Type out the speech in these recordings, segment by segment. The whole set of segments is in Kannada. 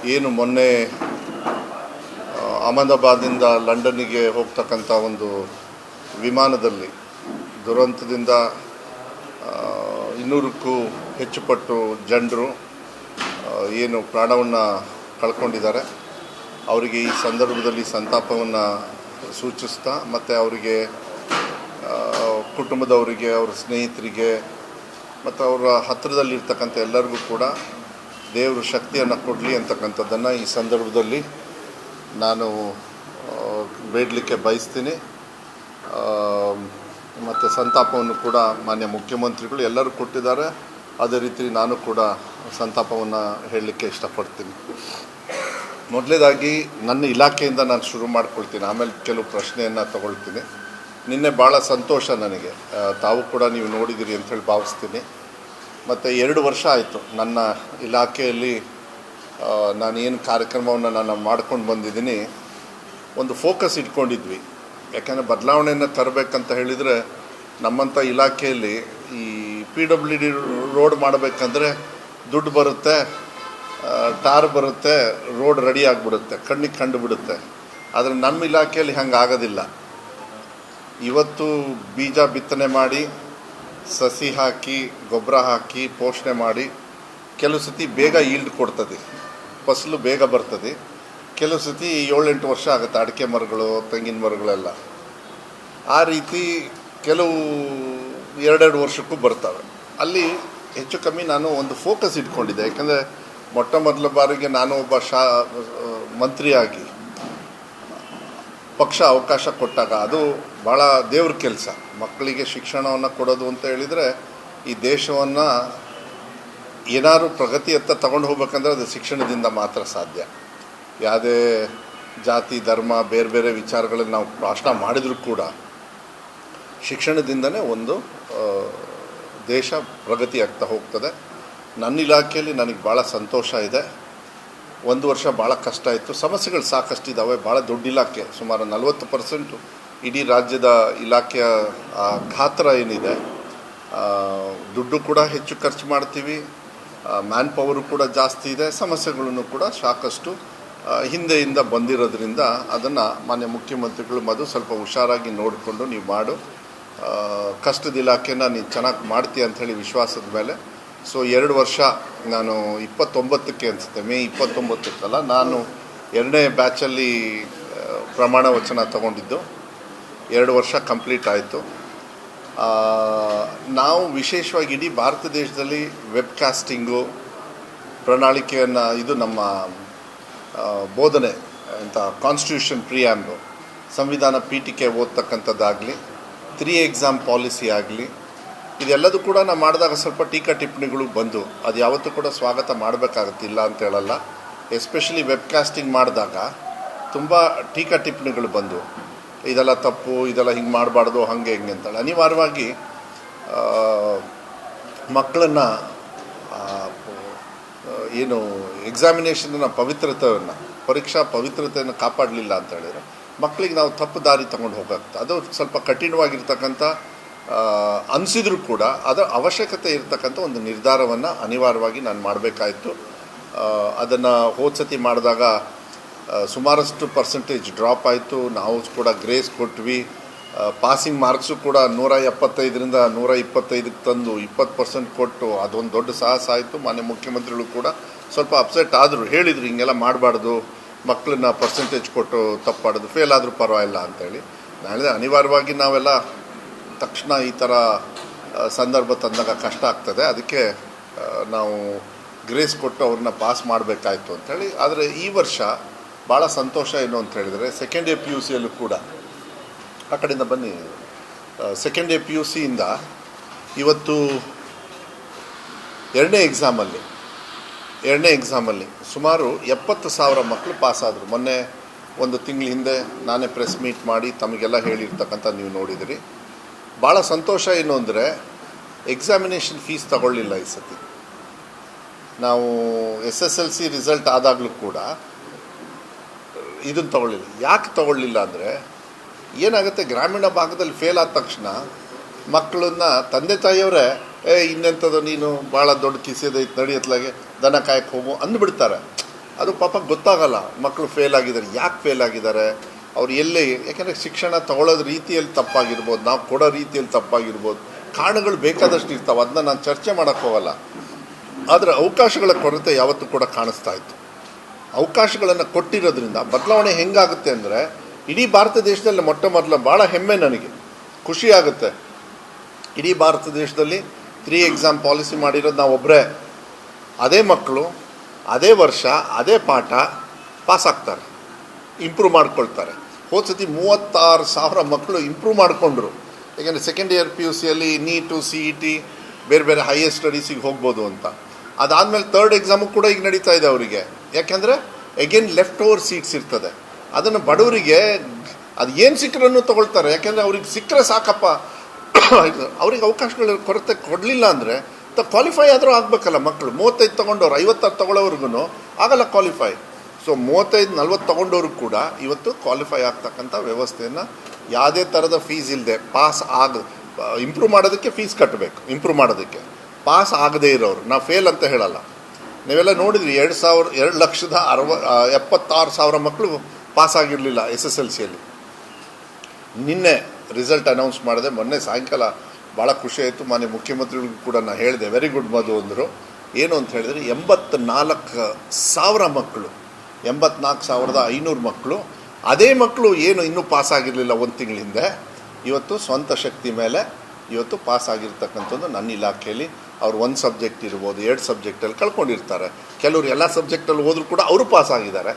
ಏನು ಮೊನ್ನೆ ಅಹಮದಾಬಾದಿಂದ ಲಂಡನ್ನಿಗೆ ಹೋಗ್ತಕ್ಕಂಥ ಒಂದು ವಿಮಾನದಲ್ಲಿ ದುರಂತದಿಂದ 200ಕ್ಕೂ ಹೆಚ್ಚು ಪಟ್ಟು ಜನರು ಏನು ಪ್ರಾಣವನ್ನು ಕಳ್ಕೊಂಡಿದ್ದಾರೆ. ಅವರಿಗೆ ಈ ಸಂದರ್ಭದಲ್ಲಿ ಸಂತಾಪವನ್ನು ಸೂಚಿಸ್ತಾ ಮತ್ತು ಅವರಿಗೆ ಕುಟುಂಬದವರಿಗೆ, ಅವರ ಸ್ನೇಹಿತರಿಗೆ ಮತ್ತು ಅವರ ಹತ್ತಿರದಲ್ಲಿರ್ತಕ್ಕಂಥ ಎಲ್ಲರಿಗೂ ಕೂಡ ದೇವರು ಶಕ್ತಿಯನ್ನು ಕೊಡಲಿ ಅಂತಕ್ಕಂಥದ್ದನ್ನು ಈ ಸಂದರ್ಭದಲ್ಲಿ ನಾನು ಬೇಡಲಿಕ್ಕೆ ಬಯಸ್ತೀನಿ. ಮತ್ತು ಸಂತಾಪವನ್ನು ಕೂಡ ಮಾನ್ಯ ಮುಖ್ಯಮಂತ್ರಿಗಳು ಎಲ್ಲರೂ ಕೊಟ್ಟಿದ್ದಾರೆ. ಅದೇ ರೀತಿ ನಾನು ಕೂಡ ಸಂತಾಪವನ್ನು ಹೇಳಲಿಕ್ಕೆ ಇಷ್ಟಪಡ್ತೀನಿ. ಮೊದಲನೇದಾಗಿ ನನ್ನ ಇಲಾಖೆಯಿಂದ ನಾನು ಶುರು ಮಾಡ್ಕೊಳ್ತೀನಿ, ಆಮೇಲೆ ಕೆಲವು ಪ್ರಶ್ನೆಯನ್ನು ತಗೊಳ್ತೀನಿ. ನಿನ್ನೆ ಭಾಳ ಸಂತೋಷ ನನಗೆ, ತಾವು ಕೂಡ ನೀವು ನೋಡಿದ್ದೀರಿ ಅಂಥೇಳಿ ಭಾವಿಸ್ತೀನಿ. ಮತ್ತು 2 ವರ್ಷ ಆಯಿತು ನನ್ನ ಇಲಾಖೆಯಲ್ಲಿ ನಾನು ಏನು ಕಾರ್ಯಕ್ರಮವನ್ನು ನಾನು ಮಾಡ್ಕೊಂಡು ಬಂದಿದ್ದೀನಿ. ಒಂದು ಫೋಕಸ್ ಇಟ್ಕೊಂಡಿದ್ವಿ, ಯಾಕೆಂದರೆ ಬದಲಾವಣೆಯನ್ನು ತರಬೇಕಂತ ಹೇಳಿದರೆ ನಮ್ಮಂಥ ಇಲಾಖೆಯಲ್ಲಿ ಈ PWD ರೋಡ್ ಮಾಡಬೇಕಂದ್ರೆ ದುಡ್ಡು ಬರುತ್ತೆ, ಟಾರ್ ಬರುತ್ತೆ, ರೋಡ್ ರೆಡಿ ಆಗಿಬಿಡುತ್ತೆ, ಕಣ್ಣಿಗೆ ಕಂಡು ಬಿಡುತ್ತೆ. ಆದರೆ ನಮ್ಮ ಇಲಾಖೆಯಲ್ಲಿ ಹಂಗೆ ಆಗೋದಿಲ್ಲ. ಇವತ್ತು ಬೀಜ ಬಿತ್ತನೆ ಮಾಡಿ, ಸಸಿ ಹಾಕಿ, ಗೊಬ್ಬರ ಹಾಕಿ, ಪೋಷಣೆ ಮಾಡಿ, ಕೆಲವು ಸತಿ ಬೇಗ ಈಲ್ಡ್ ಕೊಡ್ತದೆ, ಫಸಲು ಬೇಗ ಬರ್ತದೆ. ಕೆಲವು ಸತಿ 7-8 ವರ್ಷ ಆಗುತ್ತೆ, ಅಡಿಕೆ ಮರಗಳು, ತೆಂಗಿನ ಮರಗಳೆಲ್ಲ. ಆ ರೀತಿ ಕೆಲವು 2-2 ವರ್ಷಕ್ಕೂ ಬರ್ತವೆ. ಅಲ್ಲಿ ಹೆಚ್ಚು ಕಮ್ಮಿ ನಾನು ಒಂದು ಫೋಕಸ್ ಇಟ್ಕೊಂಡಿದ್ದೆ, ಯಾಕಂದರೆ ಮೊದಲ ಬಾರಿಗೆ ನಾನು ಒಬ್ಬ ಮಂತ್ರಿಯಾಗಿ ಪಕ್ಷ ಅವಕಾಶ ಕೊಟ್ಟಾಗ ಅದು ಭಾಳ ದೇವ್ರ ಕೆಲಸ. ಮಕ್ಕಳಿಗೆ ಶಿಕ್ಷಣವನ್ನು ಕೊಡೋದು ಅಂತ ಹೇಳಿದರೆ ಈ ದೇಶವನ್ನು ಏನಾದ್ರು ಪ್ರಗತಿಯತ್ತ ತಗೊಂಡು ಹೋಗ್ಬೇಕಂದ್ರೆ ಅದು ಶಿಕ್ಷಣದಿಂದ ಮಾತ್ರ ಸಾಧ್ಯ. ಯಾವುದೇ ಜಾತಿ, ಧರ್ಮ, ಬೇರೆ ಬೇರೆ ವಿಚಾರಗಳಲ್ಲಿ ನಾವು ಭಾಷಣ ಮಾಡಿದರೂ ಕೂಡ ಶಿಕ್ಷಣದಿಂದನೇ ಒಂದು ದೇಶ ಪ್ರಗತಿ ಆಗ್ತಾ ಹೋಗ್ತದೆ. ನನ್ನ ಇಲಾಖೆಯಲ್ಲಿ ನನಗೆ ಭಾಳ ಸಂತೋಷ ಇದೆ. 1 ವರ್ಷ ಭಾಳ ಕಷ್ಟ ಇತ್ತು, ಸಮಸ್ಯೆಗಳು ಸಾಕಷ್ಟಿದ್ದಾವೆ. ಭಾಳ ದೊಡ್ಡ ಇಲಾಖೆ, ಸುಮಾರು 40% ಇಡೀ ರಾಜ್ಯದ ಇಲಾಖೆಯ ಗಾತ್ರ ಏನಿದೆ. ದುಡ್ಡು ಕೂಡ ಹೆಚ್ಚು ಖರ್ಚು ಮಾಡ್ತೀವಿ, ಮ್ಯಾನ್ ಪವರು ಕೂಡ ಜಾಸ್ತಿ ಇದೆ. ಸಮಸ್ಯೆಗಳನ್ನು ಕೂಡ ಸಾಕಷ್ಟು ಹಿಂದೆಯಿಂದ ಬಂದಿರೋದ್ರಿಂದ ಅದನ್ನು ಮಾನ್ಯ ಮುಖ್ಯಮಂತ್ರಿಗಳು ಮದು ಸ್ವಲ್ಪ ಹುಷಾರಾಗಿ ನೋಡಿಕೊಂಡು ನೀವು ಮಾಡು, ಕಷ್ಟದ ಇಲಾಖೆನ ನೀನು ಚೆನ್ನಾಗಿ ಮಾಡ್ತೀಯ ಅಂಥೇಳಿ ವಿಶ್ವಾಸದ ಮೇಲೆ. ಸೊ 2 ವರ್ಷ ನಾನು 29ಕ್ಕೆ ಅನಿಸುತ್ತೆ, ಮೇ 29ಕ್ಕಲ್ಲ, ನಾನು 2ನೇ ಬ್ಯಾಚಲ್ಲಿ ಪ್ರಮಾಣ ವಚನ ತಗೊಂಡಿದ್ದು. 2 ವರ್ಷ ಕಂಪ್ಲೀಟ್ ಆಯಿತು. ನಾವು ವಿಶೇಷವಾಗಿ ಇಡೀ ಭಾರತ ದೇಶದಲ್ಲಿ ವೆಬ್ಕಾಸ್ಟಿಂಗು ಪ್ರಣಾಳಿಕೆಯನ್ನು, ಇದು ನಮ್ಮ ಬೋಧನೆ ಅಂತ ಕಾನ್ಸ್ಟಿಟ್ಯೂಷನ್ ಪ್ರಿಯಾಂಬು, ಸಂವಿಧಾನ ಪೀಠಿಕೆ ಓದ್ತಕ್ಕಂಥದ್ದಾಗಲಿ, 3 ಎಕ್ಸಾಮ್ ಪಾಲಿಸಿ ಆಗಲಿ, ಇದೆಲ್ಲದೂ ಕೂಡ ನಾವು ಮಾಡಿದಾಗ ಸ್ವಲ್ಪ ಟೀಕಾ ಟಿಪ್ಪಣಿಗಳು ಬಂದು ಅದು ಯಾವತ್ತೂ ಕೂಡ ಸ್ವಾಗತ ಮಾಡಬೇಕಾಗತ್ತೆ, ಇಲ್ಲ ಅಂತ ಹೇಳಲ್ಲ. ಎಸ್ಪೆಷಲಿ ವೆಬ್ಕಾಸ್ಟಿಂಗ್ ಮಾಡಿದಾಗ ತುಂಬ ಟೀಕಾ ಟಿಪ್ಪಣಿಗಳು ಬಂದು ಇದೆಲ್ಲ ತಪ್ಪು, ಇದೆಲ್ಲ ಹಿಂಗೆ ಮಾಡಬಾರ್ದು, ಹಾಗೆ ಹಿಂಗೆ ಅಂತೇಳಿ. ಅನಿವಾರ್ಯವಾಗಿ ಮಕ್ಕಳನ್ನು ಏನು ಎಕ್ಸಾಮಿನೇಷನ್ನ ಪವಿತ್ರತೆಯನ್ನು, ಪರೀಕ್ಷಾ ಪವಿತ್ರತೆಯನ್ನು ಕಾಪಾಡಲಿಲ್ಲ ಅಂತ ಹೇಳಿದರೆ ಮಕ್ಕಳಿಗೆ ನಾವು ತಪ್ಪು ದಾರಿ ತಗೊಂಡು ಹೋಗುತ್ತೆ. ಅದು ಸ್ವಲ್ಪ ಕಠಿಣವಾಗಿರ್ತಕ್ಕಂಥ ಅನಿಸಿದರೂ ಕೂಡ ಅದರ ಅವಶ್ಯಕತೆ ಇರತಕ್ಕಂಥ ಒಂದು ನಿರ್ಧಾರವನ್ನು ಅನಿವಾರ್ಯವಾಗಿ ನಾನು ಮಾಡಬೇಕಾಯಿತು. ಅದನ್ನು ಹೋದ್ಸತಿ ಮಾಡಿದಾಗ ಸುಮಾರಷ್ಟು ಪರ್ಸೆಂಟೇಜ್ ಡ್ರಾಪ್ ಆಯಿತು. ನಾವು ಕೂಡ ಗ್ರೇಸ್ ಕೊಟ್ವಿ. ಪಾಸಿಂಗ್ ಮಾರ್ಕ್ಸು ಕೂಡ 175ರಿಂದ 125ಕ್ಕೆ ತಂದು 20% ಕೊಟ್ಟು ಅದೊಂದು ದೊಡ್ಡ ಸಾಹಸ ಆಯಿತು. ಮಾನ್ಯ ಮುಖ್ಯಮಂತ್ರಿಗಳು ಕೂಡ ಸ್ವಲ್ಪ ಅಪ್ಸೆಟ್ ಆದರು, ಹೇಳಿದರು ಹಿಂಗೆಲ್ಲ ಮಾಡಬಾರ್ದು, ಮಕ್ಕಳನ್ನ ಪರ್ಸೆಂಟೇಜ್ ಕೊಟ್ಟು ತಪ್ಪಾಡೋದು, ಫೇಲ್ ಆದರೂ ಪರವಾಗಿಲ್ಲ ಅಂತೇಳಿ. ನಾನು ಹೇಳಿದೆ ಅನಿವಾರ್ಯವಾಗಿ ನಾವೆಲ್ಲ ತಕ್ಷಣ ಈ ಥರ ಸಂದರ್ಭ ತಂದಾಗ ಕಷ್ಟ ಆಗ್ತದೆ, ಅದಕ್ಕೆ ನಾವು ಗ್ರೇಸ್ ಕೊಟ್ಟು ಅವ್ರನ್ನ ಪಾಸ್ ಮಾಡಬೇಕಾಯ್ತು ಅಂಥೇಳಿ. ಆದರೆ ಈ ವರ್ಷ ಭಾಳ ಸಂತೋಷ ಏನು ಅಂತ ಹೇಳಿದರೆ, ಸೆಕೆಂಡ್ ಇಯರ್ PUCಯಲ್ಲೂ ಕೂಡ, ಆ ಕಡೆಯಿಂದ ಬನ್ನಿ, ಸೆಕೆಂಡ್ ಇಯರ್ PUCಯಿಂದ ಇವತ್ತು 2ನೇ ಎಕ್ಸಾಮಲ್ಲಿ ಸುಮಾರು 70,000 ಮಕ್ಕಳು ಪಾಸಾದರು. ಮೊನ್ನೆ 1 ತಿಂಗಳ ಹಿಂದೆ ನಾನೇ ಪ್ರೆಸ್ ಮೀಟ್ ಮಾಡಿ ತಮಗೆಲ್ಲ ಹೇಳಿರ್ತಕ್ಕಂಥ ನೀವು ನೋಡಿದಿರಿ. ಭಾಳ ಸಂತೋಷ ಏನು ಅಂದರೆ ಎಕ್ಸಾಮಿನೇಷನ್ ಫೀಸ್ ತಗೊಳ್ಳಿಲ್ಲ ಈ ಸತಿ. ನಾವು SSLC ರಿಸಲ್ಟ್ ಆದಾಗಲೂ ಕೂಡ ಇದನ್ನು ತಗೊಳ್ಳಿಲ್ಲ. ಯಾಕೆ ತಗೊಳ್ಳಿಲ್ಲ ಅಂದರೆ ಏನಾಗುತ್ತೆ, ಗ್ರಾಮೀಣ ಭಾಗದಲ್ಲಿ ಫೇಲ್ ಆದ ತಕ್ಷಣ ಮಕ್ಕಳನ್ನ ತಂದೆ ತಾಯಿಯವರೇ ಇನ್ನೆಂಥದ್ದು ನೀನು ಭಾಳ ದೊಡ್ಡ ಕಿಸಿಯದೈತೆ ನಡಿಯತ್ಲಾಗೆ ದನ ಕಾಯಕ್ಕೆ ಹೋಗು ಅಂದ್ಬಿಡ್ತಾರೆ. ಅದು ಪಾಪ ಗೊತ್ತಾಗಲ್ಲ. ಮಕ್ಕಳು ಫೇಲ್ ಆಗಿದ್ದಾರೆ, ಯಾಕೆ ಫೇಲ್ ಆಗಿದ್ದಾರೆ, ಅವ್ರು ಎಲ್ಲಿ, ಯಾಕೆಂದರೆ ಶಿಕ್ಷಣ ತಗೊಳ್ಳೋದು ರೀತಿಯಲ್ಲಿ ತಪ್ಪಾಗಿರ್ಬೋದು, ನಾವು ಕೊಡೋ ರೀತಿಯಲ್ಲಿ ತಪ್ಪಾಗಿರ್ಬೋದು, ಕಾರಣಗಳು ಬೇಕಾದಷ್ಟು ಇರ್ತಾವೆ. ಅದನ್ನ ನಾನು ಚರ್ಚೆ ಮಾಡೋಕ್ಕೆ ಹೋಗಲ್ಲ. ಆದರೆ ಅವಕಾಶಗಳ ಕೊರತೆ ಯಾವತ್ತೂ ಕೂಡ ಕಾಣಿಸ್ತಾ ಇತ್ತು. ಅವಕಾಶಗಳನ್ನು ಕೊಟ್ಟಿರೋದ್ರಿಂದ ಬದಲಾವಣೆ ಹೆಂಗಾಗುತ್ತೆ ಅಂದರೆ, ಇಡೀ ಭಾರತ ದೇಶದಲ್ಲಿ ಮೊಟ್ಟ ಮೊದಲ ಭಾಳ ಹೆಮ್ಮೆ, ನನಗೆ ಖುಷಿ ಆಗುತ್ತೆ. ಇಡೀ ಭಾರತ ದೇಶದಲ್ಲಿ 3 ಎಕ್ಸಾಮ್ ಪಾಲಿಸಿ ಮಾಡಿರೋದು ನಾವು ಒಬ್ಬರೇ. ಅದೇ ಮಕ್ಕಳು ಅದೇ ವರ್ಷ ಅದೇ ಪಾಠ ಪಾಸ್ ಆಗ್ತಾರೆ, ಇಂಪ್ರೂವ್ ಮಾಡ್ಕೊಳ್ತಾರೆ. ಹೋದ ಸತಿ 36,000 ಮಕ್ಕಳು ಇಂಪ್ರೂವ್ ಮಾಡಿಕೊಂಡ್ರು. ಯಾಕೆಂದರೆ ಸೆಕೆಂಡ್ ಇಯರ್ PUCಯಲ್ಲಿ ನೀಟು CET ಬೇರೆ ಬೇರೆ ಹೈಯರ್ ಸ್ಟಡೀಸಿಗೆ ಹೋಗ್ಬೋದು ಅಂತ. ಅದಾದಮೇಲೆ 3rd ಎಕ್ಸಾಮು ಕೂಡ ಈಗ ನಡೀತಾ ಇದೆ ಅವರಿಗೆ. ಯಾಕೆಂದರೆ ಎಗೇನ್ ಲೆಫ್ಟ್ ಓವರ್ ಸೀಟ್ಸ್ ಇರ್ತದೆ. ಅದನ್ನು ಬಡವರಿಗೆ ಅದು ಏನು ಸಿಕ್ಕರನ್ನು ತೊಗೊಳ್ತಾರೆ. ಯಾಕೆಂದರೆ ಅವ್ರಿಗೆ ಸಿಕ್ಕರೆ ಸಾಕಪ್ಪ, ಅವ್ರಿಗೆ ಅವಕಾಶಗಳ ಕೊರತೆ ಕೊಡಲಿಲ್ಲ ಅಂದರೆ ಕ್ವಾಲಿಫೈ ಆದರೂ ಆಗಬೇಕಲ್ಲ ಮಕ್ಕಳು. 35 ತೊಗೊಂಡವ್ರು 56 ತೊಗೊಳ್ಳೋವ್ರಿಗೂ ಆಗಲ್ಲ ಕ್ವಾಲಿಫೈ. ಸೊ 35-40 ತೊಗೊಂಡವ್ರಿಗೆ ಕೂಡ ಇವತ್ತು ಕ್ವಾಲಿಫೈ ಆಗ್ತಕ್ಕಂಥ ವ್ಯವಸ್ಥೆಯನ್ನು ಯಾವುದೇ ಥರದ ಫೀಸ್ ಇಲ್ಲದೆ ಇಂಪ್ರೂವ್ ಮಾಡೋದಕ್ಕೆ ಫೀಸ್ ಕಟ್ಟಬೇಕು. ಇಂಪ್ರೂವ್ ಮಾಡೋದಕ್ಕೆ ಪಾಸ್ ಆಗದೇ ಇರೋರು ನಾವು ಫೇಲ್ ಅಂತ ಹೇಳಲ್ಲ. ನೀವೆಲ್ಲ ನೋಡಿದ್ರಿ 2,76,000 ಮಕ್ಕಳು ಪಾಸ್ ಆಗಿರಲಿಲ್ಲ SSLCಯಲ್ಲಿ. ನಿನ್ನೆ ರಿಸಲ್ಟ್ ಅನೌನ್ಸ್ ಮಾಡಿದೆ. ಮೊನ್ನೆ ಸಾಯಂಕಾಲ ಭಾಳ ಖುಷಿ ಆಯಿತು. ಮಾನ್ಯ ಮುಖ್ಯಮಂತ್ರಿಗಳಿಗೂ ಕೂಡ ನಾನು ಹೇಳಿದೆ, ವೆರಿ ಗುಡ್ ಮಧು ಅಂದರು. ಏನು ಅಂತ ಹೇಳಿದರೆ 84,000 ಮಕ್ಕಳು, 84,500 ಮಕ್ಕಳು, ಅದೇ ಮಕ್ಕಳು ಏನು ಇನ್ನೂ ಪಾಸ್ ಆಗಿರಲಿಲ್ಲ ಒಂದು ತಿಂಗಳಿಂದ, ಇವತ್ತು ಸ್ವಂತ ಶಕ್ತಿ ಮೇಲೆ ಇವತ್ತು ಪಾಸ್ ಆಗಿರ್ತಕ್ಕಂಥದ್ದು ನನ್ನ ಇಲಾಖೆಯಲ್ಲಿ. ಅವ್ರು 1 ಸಬ್ಜೆಕ್ಟ್ ಇರ್ಬೋದು, 2 ಸಬ್ಜೆಕ್ಟಲ್ಲಿ ಕಳ್ಕೊಂಡಿರ್ತಾರೆ. ಕೆಲವರು ಎಲ್ಲ ಸಬ್ಜೆಕ್ಟಲ್ಲಿ ಹೋದರೂ ಕೂಡ ಅವರು ಪಾಸ್ ಆಗಿದ್ದಾರೆ.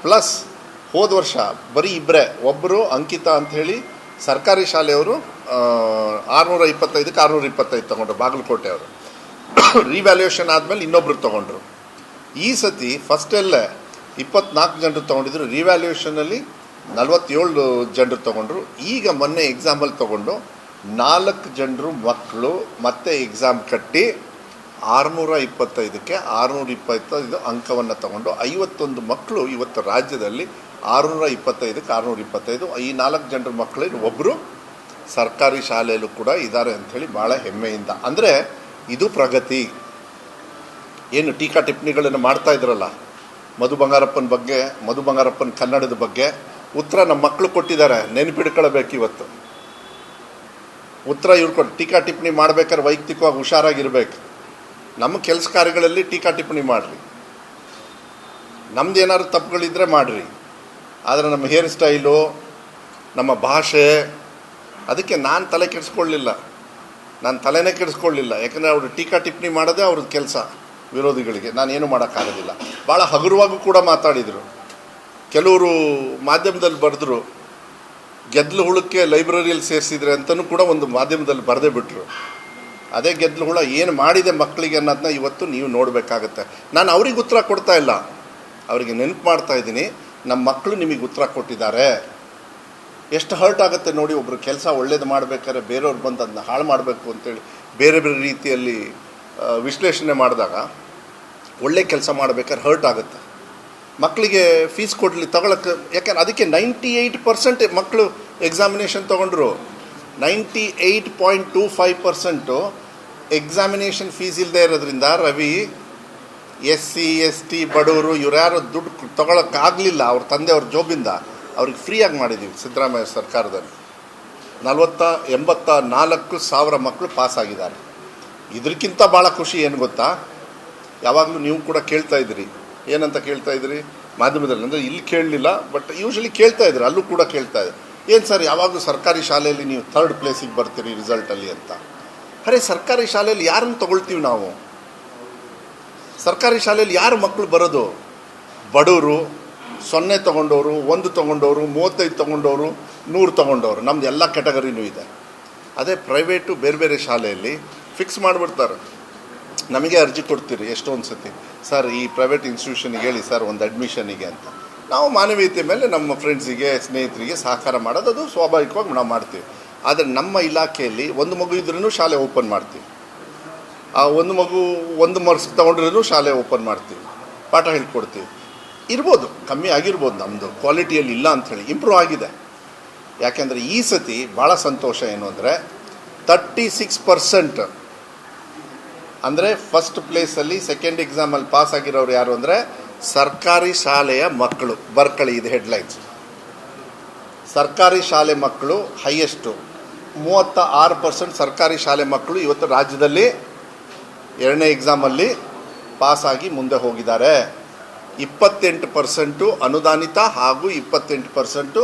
ಪ್ಲಸ್ ಹೋದ ವರ್ಷ ಬರೀ ಇಬ್ಬರೇ, ಒಬ್ಬರು ಅಂಕಿತಾ ಅಂಥೇಳಿ ಸರ್ಕಾರಿ ಶಾಲೆಯವರು 625ಕ್ಕೆ 625 ತೊಗೊಂಡ್ರು, ಬಾಗಲಕೋಟೆಯವರು. ರಿವ್ಯಾಲ್ಯೂಯೇಷನ್ ಆದಮೇಲೆ ಇನ್ನೊಬ್ಬರು ತೊಗೊಂಡ್ರು. ಈ ಸತಿ ಫಸ್ಟಲ್ಲೇ 24 ಜನರು ತೊಗೊಂಡಿದ್ರು, ರಿವ್ಯಾಲ್ಯೂಯೇಷನಲ್ಲಿ 47 ಜನರು ತೊಗೊಂಡ್ರು. ಈಗ ಮೊನ್ನೆ ಎಕ್ಸಾಮಲ್ಲಿ ತೊಗೊಂಡು 4 ಜನರು ಮಕ್ಕಳು ಮತ್ತೆ ಎಕ್ಸಾಮ್ ಕಟ್ಟಿ 625ಕ್ಕೆ 625 ಅಂಕವನ್ನು ತಗೊಂಡು 51 ಮಕ್ಕಳು ಇವತ್ತು ರಾಜ್ಯದಲ್ಲಿ 625ಕ್ಕೆ 625. ಈ 4 ಜನರ ಮಕ್ಕಳಲ್ಲಿ ಒಬ್ಬರು ಸರ್ಕಾರಿ ಶಾಲೆಯಲ್ಲೂ ಕೂಡ ಇದ್ದಾರೆ ಅಂಥೇಳಿ ಭಾಳ ಹೆಮ್ಮೆಯಿಂದ. ಅಂದರೆ ಇದು ಪ್ರಗತಿ. ಏನು ಟೀಕಾ ಟಿಪ್ಪಣಿಗಳನ್ನು ಮಾಡ್ತಾ ಇದ್ರಲ್ಲ ಮಧು ಬಂಗಾರಪ್ಪನ ಬಗ್ಗೆ, ಮಧು ಬಂಗಾರಪ್ಪನ ಕನ್ನಡದ ಬಗ್ಗೆ, ಉತ್ತರ ನಮ್ಮ ಮಕ್ಕಳು ಕೊಟ್ಟಿದ್ದಾರೆ, ನೆನಪಿಡ್ಕೊಳ್ಬೇಕು. ಇವತ್ತು ಉತ್ತರ ಇವ್ರು ಕೊಟ್ಟು ಟೀಕಾ ಟಿಪ್ಪಣಿ ಮಾಡ್ಬೇಕಾದ್ರೆ ವೈಯಕ್ತಿಕವಾಗಿ ಹುಷಾರಾಗಿರ್ಬೇಕು. ನಮ್ಮ ಕೆಲಸ ಕಾರ್ಯಗಳಲ್ಲಿ ಟೀಕಾ ಟಿಪ್ಪಣಿ ಮಾಡಿರಿ, ನಮ್ದು ಏನಾದ್ರು ತಪ್ಪುಗಳಿದ್ದರೆ ಮಾಡಿರಿ. ಆದರೆ ನಮ್ಮ ಹೇರ್ ಸ್ಟೈಲು, ನಮ್ಮ ಭಾಷೆ, ಅದಕ್ಕೆ ನಾನು ತಲೆ ಕೆಡಿಸ್ಕೊಳ್ಳಿಲ್ಲ, ನಾನು ತಲೆನೇ ಕೆಡಿಸ್ಕೊಳ್ಳಿಲ್ಲ. ಯಾಕಂದರೆ ಅವರು ಟೀಕಾ ಟಿಪ್ಪಣಿ ಮಾಡೋದೇ ಅವ್ರದ್ದು ಕೆಲಸ. ವಿರೋಧಿಗಳಿಗೆ ನಾನೇನು ಮಾಡೋಕ್ಕಾಗೋದಿಲ್ಲ. ಭಾಳ ಹಗುರವಾಗೂ ಕೂಡ ಮಾತಾಡಿದರು. ಕೆಲವರು ಮಾಧ್ಯಮದಲ್ಲಿ ಬರೆದ್ರು, ಗೆದ್ದಲು ಹುಳಕ್ಕೆ ಲೈಬ್ರರಿಯಲ್ಲಿ ಸೇರಿಸಿದ್ರೆ ಅಂತಲೂ ಕೂಡ ಒಂದು ಮಾಧ್ಯಮದಲ್ಲಿ ಬರೆದೇ ಬಿಟ್ಟರು. ಅದೇ ಗೆದ್ದಲು ಹುಳ ಏನು ಮಾಡಿದೆ ಮಕ್ಕಳಿಗೆ ಅನ್ನೋದನ್ನ ಇವತ್ತು ನೀವು ನೋಡಬೇಕಾಗತ್ತೆ. ನಾನು ಅವ್ರಿಗೆ ಉತ್ತರ ಕೊಡ್ತಾ ಇಲ್ಲ, ಅವರಿಗೆ ನೆನಪು ಮಾಡ್ತಾ ಇದ್ದೀನಿ, ನಮ್ಮ ಮಕ್ಕಳು ನಿಮಗೆ ಉತ್ತರ ಕೊಟ್ಟಿದ್ದಾರೆ. ಎಷ್ಟು ಹರ್ಟ್ ಆಗುತ್ತೆ ನೋಡಿ. ಒಬ್ಬರು ಕೆಲಸ ಒಳ್ಳೇದು ಮಾಡಬೇಕಾದ್ರೆ ಬೇರೆಯವ್ರು ಬಂದು ಅದನ್ನ ಹಾಳು ಮಾಡಬೇಕು ಅಂತೇಳಿ ಬೇರೆ ಬೇರೆ ರೀತಿಯಲ್ಲಿ ವಿಶ್ಲೇಷಣೆ ಮಾಡಿದಾಗ ಒಳ್ಳೆ ಕೆಲಸ ಮಾಡಬೇಕಾದ್ರೆ ಹರ್ಟ್ ಆಗುತ್ತೆ. ಮಕ್ಕಳಿಗೆ ಫೀಸ್ ಕೊಡಲಿ ತಗೊಳಕ್ಕೆ, ಯಾಕಂದ್ರೆ ಅದಕ್ಕೆ 98% ಮಕ್ಕಳು ಎಕ್ಸಾಮಿನೇಷನ್ ತೊಗೊಂಡ್ರು. 98.25% ಎಕ್ಸಾಮಿನೇಷನ್ ಫೀಸ್ ಇಲ್ಲದೆ ಇರೋದ್ರಿಂದ ರವಿ, SC ST ಬಡವರು ಇವ್ರು ಯಾರು ದುಡ್ಡು ತೊಗೊಳಕ್ಕಾಗಲಿಲ್ಲ ಅವ್ರ ತಂದೆಯವ್ರ ಜೋಬಿಂದ, ಅವ್ರಿಗೆ ಫ್ರೀಯಾಗಿ ಮಾಡಿದ್ದೀವಿ ಸಿದ್ದರಾಮಯ್ಯ ಸರ್ಕಾರದಲ್ಲಿ. 84,000 ಮಕ್ಕಳು ಪಾಸಾಗಿದ್ದಾರೆ. ಇದಕ್ಕಿಂತ ಭಾಳ ಖುಷಿ ಏನು ಗೊತ್ತಾ, ಯಾವಾಗಲೂ ನೀವು ಕೂಡ ಕೇಳ್ತಾ ಇದ್ದೀರಿ, ಏನಂತ ಕೇಳ್ತಾ ಇದ್ದೀರಿ ಮಾಧ್ಯಮದಲ್ಲಿ, ಅಂದರೆ ಇಲ್ಲಿ ಕೇಳಲಿಲ್ಲ ಬಟ್ ಯೂಶ್ವಲಿ ಕೇಳ್ತಾ ಇದ್ರು, ಅಲ್ಲೂ ಕೂಡ ಕೇಳ್ತಾ ಇದ್ರು, ಏನು ಸರ್ ಯಾವಾಗಲೂ ಸರ್ಕಾರಿ ಶಾಲೆಯಲ್ಲಿ ನೀವು 3rd ಪ್ಲೇಸಿಗೆ ಬರ್ತೀರಿ ರಿಸಲ್ಟಲ್ಲಿ ಅಂತ. ಅರೆ ಸರ್ಕಾರಿ ಶಾಲೆಯಲ್ಲಿ ಯಾರನ್ನು ತೊಗೊಳ್ತೀವಿ ನಾವು? ಸರ್ಕಾರಿ ಶಾಲೆಯಲ್ಲಿ ಯಾರು ಮಕ್ಕಳು ಬರೋದು? ಬಡವರು, 0 ತೊಗೊಂಡವರು, 1 ತೊಗೊಂಡವರು, 35 ತೊಗೊಂಡವರು, 100 ತೊಗೊಂಡವರು, ನಮ್ದು ಎಲ್ಲ ಕ್ಯಾಟಗರಿನೂ ಇದೆ. ಅದೇ ಪ್ರೈವೇಟು ಬೇರೆ ಬೇರೆ ಶಾಲೆಯಲ್ಲಿ ಫಿಕ್ಸ್ ಮಾಡಿಬಿಡ್ತಾರೆ. ನಮಗೆ ಅರ್ಜಿ ಕೊಡ್ತೀರಿ ಎಷ್ಟೊಂದು ಸತಿ, ಸರ್ ಈ ಪ್ರೈವೇಟ್ ಇನ್ಸ್ಟಿಟ್ಯೂಷನ್ಗೆ ಹೇಳಿ ಸರ್ ಒಂದು ಅಡ್ಮಿಷನಿಗೆ ಅಂತ. ನಾವು ಮಾನವೀಯತೆ ಮೇಲೆ ನಮ್ಮ ಫ್ರೆಂಡ್ಸಿಗೆ ಸ್ನೇಹಿತರಿಗೆ ಸಹಕಾರ ಮಾಡೋದು ಅದು ಸ್ವಾಭಾವಿಕವಾಗಿ ನಾವು ಮಾಡ್ತೀವಿ. ಆದರೆ ನಮ್ಮ ಇಲಾಖೆಯಲ್ಲಿ ಒಂದು ಮಗು ಇದ್ರೂ ಶಾಲೆ ಓಪನ್ ಮಾಡ್ತೀವಿ. ಆ ಒಂದು ಮಗು 1 ಮಾರ್ಕ್ಸ್ ತೊಗೊಂಡ್ರೂ ಶಾಲೆ ಓಪನ್ ಮಾಡ್ತೀವಿ, ಪಾಠ ಹೇಳ್ಕೊಡ್ತೀವಿ. ಇರ್ಬೋದು ಕಮ್ಮಿ ಆಗಿರ್ಬೋದು, ನಮ್ಮದು ಕ್ವಾಲಿಟಿಯಲ್ಲಿ ಇಲ್ಲ ಅಂಥೇಳಿ ಇಂಪ್ರೂವ್ ಆಗಿದೆ. ಯಾಕೆಂದರೆ ಈ ಸತಿ ಭಾಳ ಸಂತೋಷ ಏನು ಅಂದರೆ 36%, ಅಂದರೆ ಫಸ್ಟ್ ಪ್ಲೇಸಲ್ಲಿ ಸೆಕೆಂಡ್ ಎಕ್ಸಾಮಲ್ಲಿ ಪಾಸ್ ಆಗಿರೋರು ಯಾರು ಅಂದರೆ ಸರ್ಕಾರಿ ಶಾಲೆಯ ಮಕ್ಕಳು ಬರ್ಕಳಿ, ಇದು ಹೆಡ್ಲೈನ್ಸ್. ಸರ್ಕಾರಿ ಶಾಲೆ ಮಕ್ಕಳು ಹೈಯೆಸ್ಟು 36% ಸರ್ಕಾರಿ ಶಾಲೆ ಮಕ್ಕಳು ಇವತ್ತು ರಾಜ್ಯದಲ್ಲಿ 2ನೇ ಎಕ್ಸಾಮಲ್ಲಿ ಪಾಸಾಗಿ ಮುಂದೆ ಹೋಗಿದ್ದಾರೆ. 28% ಅನುದಾನಿತ ಹಾಗೂ 28%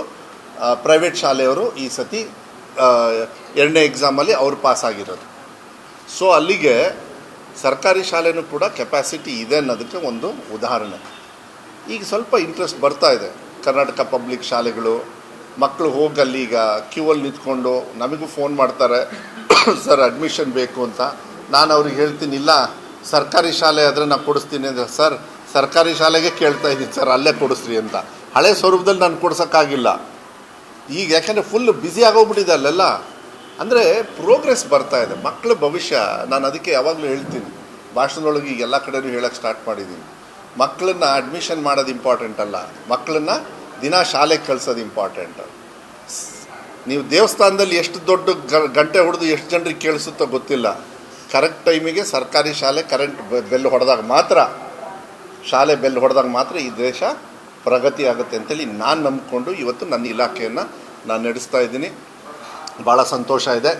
ಪ್ರೈವೇಟ್ ಶಾಲೆಯವರು ಈ ಸತಿ 2ನೇ ಎಕ್ಸಾಮಲ್ಲಿ ಅವರು ಪಾಸಾಗಿರೋದು. ಸೊ ಅಲ್ಲಿಗೆ ಸರ್ಕಾರಿ ಶಾಲೆನೂ ಕೂಡ ಕೆಪಾಸಿಟಿ ಇದೆ ಅನ್ನೋದಕ್ಕೆ ಒಂದು ಉದಾಹರಣೆ. ಈಗ ಸ್ವಲ್ಪ ಇಂಟ್ರೆಸ್ಟ್ ಬರ್ತಾ ಇದೆ. ಕರ್ನಾಟಕ ಪಬ್ಲಿಕ್ ಶಾಲೆಗಳು ಮಕ್ಕಳು ಹೋಗಲ್ಲಿ ಈಗ ಕ್ಯೂವಲ್ಲಿ ನಿಂತ್ಕೊಂಡು ನಮಗೂ ಫೋನ್ ಮಾಡ್ತಾರೆ, ಸರ್ ಅಡ್ಮಿಷನ್ ಬೇಕು ಅಂತ. ನಾನು ಅವ್ರಿಗೆ ಹೇಳ್ತೀನಿ, ಇಲ್ಲ ಸರ್ಕಾರಿ ಶಾಲೆ ಆದರೆ ನಾನು ಕೊಡಿಸ್ತೀನಿ ಅಂದರೆ, ಸರ್ ಸರ್ಕಾರಿ ಶಾಲೆಗೆ ಕೇಳ್ತಾ ಇದ್ದೀನಿ ಸರ್, ಅಲ್ಲೇ ಕೊಡಿಸ್ರಿ ಅಂತ. ಹಳೆ ಸ್ವರೂಪದಲ್ಲಿ ನಾನು ಕೊಡ್ಸೋಕ್ಕಾಗಿಲ್ಲ ಈಗ, ಯಾಕೆಂದರೆ ಫುಲ್ ಬ್ಯುಸಿ ಆಗೋಗ್ಬಿಟ್ಟಿದೆ ಅಲ್ಲೆಲ್ಲ. ಅಂದರೆ ಪ್ರೋಗ್ರೆಸ್ ಬರ್ತಾ ಇದೆ, ಮಕ್ಕಳ ಭವಿಷ್ಯ. ನಾನು ಅದಕ್ಕೆ ಯಾವಾಗಲೂ ಹೇಳ್ತೀನಿ, ಭಾಷಣದೊಳಗೆ ಈಗ ಎಲ್ಲ ಕಡೆಯೂ ಹೇಳೋಕ್ಕೆ ಸ್ಟಾರ್ಟ್ ಮಾಡಿದ್ದೀನಿ. ಮಕ್ಕಳನ್ನ ಅಡ್ಮಿಷನ್ ಮಾಡೋದು ಇಂಪಾರ್ಟೆಂಟ್ ಅಲ್ಲ, ಮಕ್ಕಳನ್ನ ದಿನ ಶಾಲೆಗೆ ಕಳ್ಸೋದು ಇಂಪಾರ್ಟೆಂಟ್. ನೀವು ದೇವಸ್ಥಾನದಲ್ಲಿ ಎಷ್ಟು ದೊಡ್ಡ ಗಂಟೆ ಹೊಡೆದು ಎಷ್ಟು ಜನರಿಗೆ ಕೇಳಿಸುತ್ತೋ ಗೊತ್ತಿಲ್ಲ, ಕರೆಕ್ಟ್ ಟೈಮಿಗೆ ಸರ್ಕಾರಿ ಶಾಲೆ ಕರೆಂಟ್ ಬೆಲ್ ಹೊಡೆದಾಗ ಮಾತ್ರ, ಶಾಲೆ ಬೆಲ್ ಹೊಡೆದಾಗ ಮಾತ್ರ ಈ ದೇಶ ಪ್ರಗತಿ ಆಗುತ್ತೆ ಅಂತೇಳಿ ನಾನು ನಂಬಿಕೊಂಡು ಇವತ್ತು ನನ್ನ ಇಲಾಖೆಯನ್ನು ನಾನು ನಡೆಸ್ತಾ ಇದ್ದೀನಿ. ಭಾಳ ಸಂತೋಷ ಇದೆ.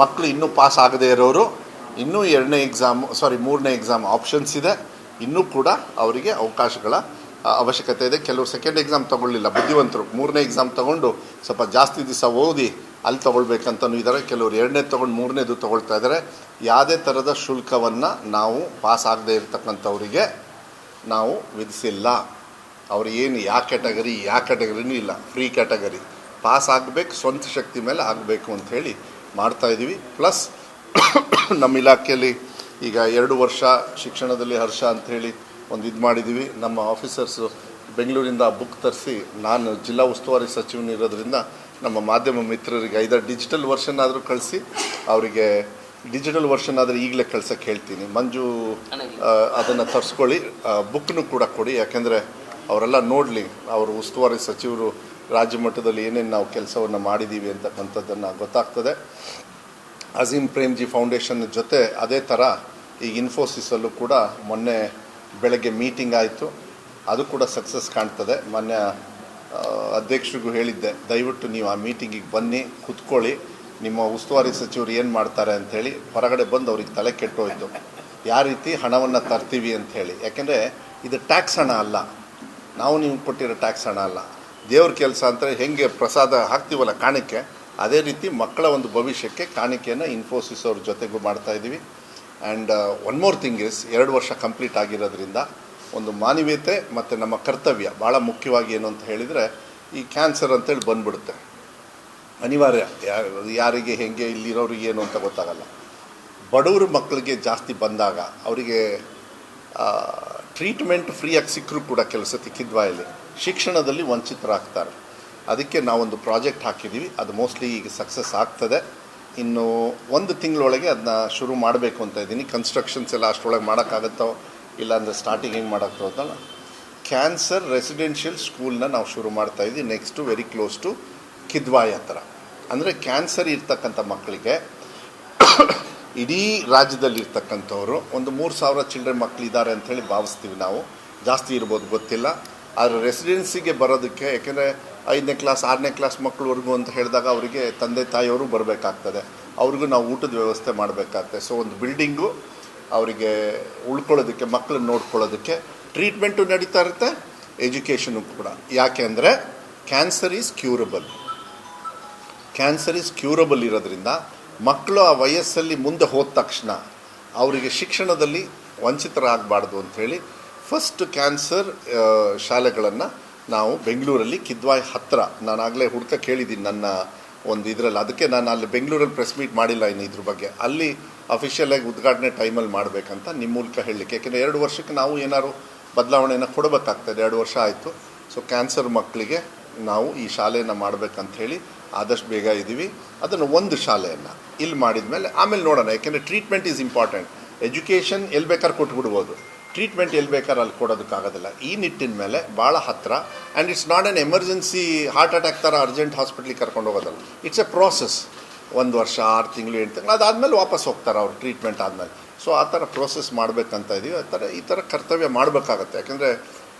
ಮಕ್ಕಳು ಇನ್ನೂ ಪಾಸ್ ಆಗದೇ ಇರೋರು ಇನ್ನೂ 3ನೇ ಎಕ್ಸಾಮ್ ಆಪ್ಷನ್ಸ್ ಇದೆ. ಇನ್ನೂ ಕೂಡ ಅವರಿಗೆ ಅವಕಾಶಗಳ ಅವಶ್ಯಕತೆ ಇದೆ. ಕೆಲವರು 2nd ಎಕ್ಸಾಮ್ ತೊಗೊಳ್ಳಿಲ್ಲ ಬುದ್ಧಿವಂತರು, 3ನೇ ಎಕ್ಸಾಮ್ ತೊಗೊಂಡು ಸ್ವಲ್ಪ ಜಾಸ್ತಿ ದಿವಸ ಓದಿ ಅಲ್ಲಿ ತೊಗೊಳ್ಬೇಕಂತನೂ ಇದ್ದಾರೆ. ಕೆಲವರು 2ನೇ ತೊಗೊಂಡು 3ನೇದು ತೊಗೊಳ್ತಾ ಇದ್ದಾರೆ. ಯಾವುದೇ ಥರದ ಶುಲ್ಕವನ್ನು ನಾವು ಪಾಸ್ ಆಗದೇ ಇರತಕ್ಕಂಥವರಿಗೆ ನಾವು ವಿಧಿಸಿಲ್ಲ. ಅವ್ರು ಏನು ಯಾವ ಕ್ಯಾಟಗರಿನೂ ಇಲ್ಲ, ಫ್ರೀ ಕ್ಯಾಟಗರಿ. ಪಾಸ್ ಆಗಬೇಕು, ಸ್ವಂತ ಶಕ್ತಿ ಮೇಲೆ ಆಗಬೇಕು ಅಂಥೇಳಿ ಮಾಡ್ತಾಯಿದ್ದೀವಿ. ಪ್ಲಸ್ ನಮ್ಮ ಇಲಾಖೆಯಲ್ಲಿ ಈಗ 2 ವರ್ಷ ಶಿಕ್ಷಣದಲ್ಲಿ ಹರ್ಷ ಅಂಥೇಳಿ ಒಂದು ಇದು ಮಾಡಿದ್ದೀವಿ. ನಮ್ಮ ಆಫೀಸರ್ಸು ಬೆಂಗಳೂರಿಂದ ಬುಕ್ ತರಿಸಿ, ನಾನು ಜಿಲ್ಲಾ ಉಸ್ತುವಾರಿ ಸಚಿವನಿರೋದ್ರಿಂದ ನಮ್ಮ ಮಾಧ್ಯಮ ಮಿತ್ರರಿಗೆ ಐದರ್ ಡಿಜಿಟಲ್ ವರ್ಷನ್ ಆದರೂ ಕಳಿಸಿ, ಅವರಿಗೆ ಡಿಜಿಟಲ್ ವರ್ಷನ್ ಆದರೆ ಈಗಲೇ ಕಳ್ಸೋಕ್ಕೆ ಹೇಳ್ತೀನಿ. ಮಂಜು ಅದನ್ನು ತರಿಸ್ಕೊಳ್ಳಿ, ಬುಕ್ನು ಕೂಡ ಕೊಡಿ, ಯಾಕೆಂದರೆ ಅವರೆಲ್ಲ ನೋಡಲಿ ಅವರು ಉಸ್ತುವಾರಿ ಸಚಿವರು ರಾಜ್ಯ ಮಟ್ಟದಲ್ಲಿ ಏನೇನು ನಾವು ಕೆಲಸವನ್ನು ಮಾಡಿದ್ದೀವಿ ಅಂತಕ್ಕಂಥದ್ದನ್ನು ಗೊತ್ತಾಗ್ತದೆ. ಅಜೀಂ ಪ್ರೇಮ್ಜಿ ಫೌಂಡೇಶನ್ ಜೊತೆ ಅದೇ ಥರ ಈಗ ಇನ್ಫೋಸಿಸಲ್ಲೂ ಕೂಡ ಮೊನ್ನೆ ಬೆಳಗ್ಗೆ ಮೀಟಿಂಗ್ ಆಯಿತು, ಅದು ಕೂಡ ಸಕ್ಸಸ್ ಕಾಣ್ತದೆ. ಮೊನ್ನೆ ಅಧ್ಯಕ್ಷರಿಗೂ ಹೇಳಿದ್ದೆ, ದಯವಿಟ್ಟು ನೀವು ಆ ಮೀಟಿಂಗಿಗೆ ಬನ್ನಿ, ಕೂತ್ಕೊಳ್ಳಿ, ನಿಮ್ಮ ಉಸ್ತುವಾರಿ ಸಚಿವರು ಏನು ಮಾಡ್ತಾರೆ ಅಂಥೇಳಿ. ಹೊರಗಡೆ ಬಂದು ಅವ್ರಿಗೆ ತಲೆ ಕೆಟ್ಟೋಯ್ತು, ಯಾವ ರೀತಿ ಹಣವನ್ನು ತರ್ತೀವಿ ಅಂಥೇಳಿ. ಯಾಕೆಂದರೆ ಇದು ಟ್ಯಾಕ್ಸ್ ಹಣ ಅಲ್ಲ, ನಾವು ನೀವು ಕೊಟ್ಟಿರೋ ಟ್ಯಾಕ್ಸ್ ಹಣ ಅಲ್ಲ. ದೇವ್ರ ಕೆಲಸ ಅಂತಾರೆ, ಹೆಂಗೆ ಪ್ರಸಾದ ಹಾಕ್ತೀವಲ್ಲ ಕಾಣಿಕೆ, ಅದೇ ರೀತಿ ಮಕ್ಕಳ ಒಂದು ಭವಿಷ್ಯಕ್ಕೆ ಕಾಣಿಕೆಯನ್ನು ಇನ್ಫೋಸಿಸ್ ಅವ್ರ ಜೊತೆಗೂ ಮಾಡ್ತಾಯಿದ್ದೀವಿ. And one more thing is, 2 ವರ್ಷ ಕಂಪ್ಲೀಟ್ ಆಗಿರೋದ್ರಿಂದ ಒಂದು ಮಾನವೀಯತೆ ಮತ್ತು ನಮ್ಮ ಕರ್ತವ್ಯ ಭಾಳ ಮುಖ್ಯವಾಗಿ ಏನು ಅಂತ ಹೇಳಿದರೆ, ಈ ಕ್ಯಾನ್ಸರ್ ಅಂತೇಳಿ ಬಂದ್ಬಿಡುತ್ತೆ ಅನಿವಾರ್ಯ. ಯಾರಿಗೆ ಹೆಂಗೆ ಇಲ್ಲಿರೋರಿಗೆ ಏನು ಅಂತ ಗೊತ್ತಾಗಲ್ಲ. ಬಡವ್ರ ಮಕ್ಕಳಿಗೆ ಜಾಸ್ತಿ ಬಂದಾಗ ಅವರಿಗೆ ಟ್ರೀಟ್ಮೆಂಟ್ ಫ್ರೀಯಾಗಿ ಸಿಕ್ಕರೂ ಕೂಡ ಕೆಲಸ ಕಿದ್ವಾಯಲ್ಲಿ ಶಿಕ್ಷಣದಲ್ಲಿ ವಂಚಿತರಾಗ್ತಾರೆ. ಅದಕ್ಕೆ ನಾವೊಂದು ಪ್ರಾಜೆಕ್ಟ್ ಹಾಕಿದ್ದೀವಿ, ಅದು ಮೋಸ್ಟ್ಲಿ ಈಗ ಸಕ್ಸಸ್ ಆಗ್ತದೆ. ಇನ್ನು 1 ತಿಂಗಳೊಳಗೆ ಅದನ್ನ ಶುರು ಮಾಡಬೇಕು ಅಂತ ಇದ್ದೀನಿ. ಕನ್ಸ್ಟ್ರಕ್ಷನ್ಸ್ ಎಲ್ಲ ಅಷ್ಟರೊಳಗೆ ಮಾಡೋಕ್ಕಾಗತ್ತೋ ಇಲ್ಲಾಂದರೆ ಸ್ಟಾರ್ಟಿಂಗ್ ಹೆಂಗೆ ಮಾಡೋಕ್ಕೋ ಅಂತಲ್ಲ. ಕ್ಯಾನ್ಸರ್ ರೆಸಿಡೆನ್ಷಿಯಲ್ ಸ್ಕೂಲ್ನ ನಾವು ಶುರು ಮಾಡ್ತಾಯಿದ್ವಿ, next very close to Kidwai ಹತ್ರ. ಅಂದರೆ ಕ್ಯಾನ್ಸರ್ ಇರ್ತಕ್ಕಂಥ ಮಕ್ಕಳಿಗೆ ಇಡೀ ರಾಜ್ಯದಲ್ಲಿರ್ತಕ್ಕಂಥವ್ರು ಒಂದು 3,000 ಚಿಲ್ಡ್ರನ್ ಮಕ್ಕಳಿದ್ದಾರೆ ಅಂಥೇಳಿ ಭಾವಿಸ್ತೀವಿ ನಾವು, ಜಾಸ್ತಿ ಇರ್ಬೋದು ಗೊತ್ತಿಲ್ಲ. ಆದರೆ ರೆಸಿಡೆನ್ಸಿಗೆ ಬರೋದಕ್ಕೆ, ಯಾಕೆಂದರೆ 5ನೇ ಕ್ಲಾಸ್ 6ನೇ ಕ್ಲಾಸ್ ಮಕ್ಕಳವರೆಗೂ ಅಂತ ಹೇಳಿದಾಗ ಅವರಿಗೆ ತಂದೆ ತಾಯಿಯವರು ಬರಬೇಕಾಗ್ತದೆ, ಅವ್ರಿಗೂ ನಾವು ಊಟದ ವ್ಯವಸ್ಥೆ ಮಾಡಬೇಕಾಗ್ತದೆ. ಸೊ ಒಂದು ಬಿಲ್ಡಿಂಗು ಅವರಿಗೆ ಉಳ್ಕೊಳ್ಳೋದಕ್ಕೆ, ಮಕ್ಕಳನ್ನ ನೋಡ್ಕೊಳ್ಳೋದಕ್ಕೆ, ಟ್ರೀಟ್ಮೆಂಟು ನಡೀತಾ ಇರುತ್ತೆ, ಎಜುಕೇಷನು ಕೂಡ. ಯಾಕೆ ಅಂದರೆ ಕ್ಯಾನ್ಸರ್ ಈಸ್ ಕ್ಯೂರಬಲ್ ಇರೋದ್ರಿಂದ ಮಕ್ಕಳು ಆ ವಯಸ್ಸಲ್ಲಿ ಮುಂದೆ ಹೋದ ತಕ್ಷಣ ಅವರಿಗೆ ಶಿಕ್ಷಣದಲ್ಲಿ ವಂಚಿತರಾಗಬಾರ್ದು ಅಂಥೇಳಿ ಫಸ್ಟ್ ಕ್ಯಾನ್ಸರ್ ಶಾಲೆಗಳನ್ನು ನಾವು ಬೆಂಗಳೂರಲ್ಲಿ ಕಿದ್ವಾಯಿ ಹತ್ತಿರ, ನಾನಾಗಲೇ ಕೇಳಿದ್ದೀನಿ ನನ್ನ ಒಂದು ಇದರಲ್ಲಿ. ಅದಕ್ಕೆ ನಾನು ಅಲ್ಲಿ ಬೆಂಗಳೂರಲ್ಲಿ ಪ್ರೆಸ್ ಮೀಟ್ ಮಾಡಿಲ್ಲ ಇನ್ನು ಇದ್ರ ಬಗ್ಗೆ. ಅಲ್ಲಿ ಅಫಿಷಿಯಲಾಗಿ ಉದ್ಘಾಟನೆ ಟೈಮಲ್ಲಿ ಮಾಡಬೇಕಂತ ನಿಮ್ಮ ಮೂಲಕ ಹೇಳಲಿಕ್ಕೆ. ಯಾಕೆಂದರೆ 2 ವರ್ಷಕ್ಕೆ ನಾವು ಏನಾದ್ರು ಬದಲಾವಣೆಯನ್ನು ಕೊಡಬೇಕಾಗ್ತದೆ. 2 ವರ್ಷ ಆಯಿತು. ಸೊ ಕ್ಯಾನ್ಸರ್ ಮಕ್ಕಳಿಗೆ ನಾವು ಈ ಶಾಲೆಯನ್ನು ಮಾಡಬೇಕಂತ ಹೇಳಿ ಆದಷ್ಟು ಬೇಗ ಇದ್ದೀವಿ. ಅದನ್ನು ಒಂದು ಶಾಲೆಯನ್ನು ಇಲ್ಲಿ ಮಾಡಿದ ಮೇಲೆ ಆಮೇಲೆ ನೋಡೋಣ. ಯಾಕೆಂದರೆ ಟ್ರೀಟ್ಮೆಂಟ್ ಈಸ್ ಇಂಪಾರ್ಟೆಂಟ್. ಎಜುಕೇಷನ್ ಎಲ್ಲಿ ಬೇಕಾದ್ರೆ ಕೊಟ್ಬಿಡ್ಬೋದು, ಟ್ರೀಟ್ಮೆಂಟ್ ಎಲ್ಲಿ ಬೇಕಾದ್ರೆ ಅಲ್ಲಿ ಕೊಡೋದಕ್ಕಾಗೋದಿಲ್ಲ. ಈ ನಿಟ್ಟಿನ ಮೇಲೆ ಭಾಳ ಹತ್ತಿರ. And it's not an emergency heart attack ಥರ ಅರ್ಜೆಂಟ್ ಹಾಸ್ಪಿಟ್ಲಿಗೆ ಕರ್ಕೊಂಡು ಹೋಗೋದಲ್ಲ. It's A process. 1 ವರ್ಷ 6 ತಿಂಗಳು 8 ತಿಂಗಳು ಅದಾದಮೇಲೆ ವಾಪಸ್ ಹೋಗ್ತಾರೆ ಅವ್ರು ಟ್ರೀಟ್ಮೆಂಟ್ ಆದಮೇಲೆ. ಸೊ ಆ ಥರ ಪ್ರೋಸೆಸ್ ಮಾಡಬೇಕಂತ ಇದ್ದೀವಿ. ಈ ಥರ ಕರ್ತವ್ಯ ಮಾಡಬೇಕಾಗತ್ತೆ. ಯಾಕೆಂದರೆ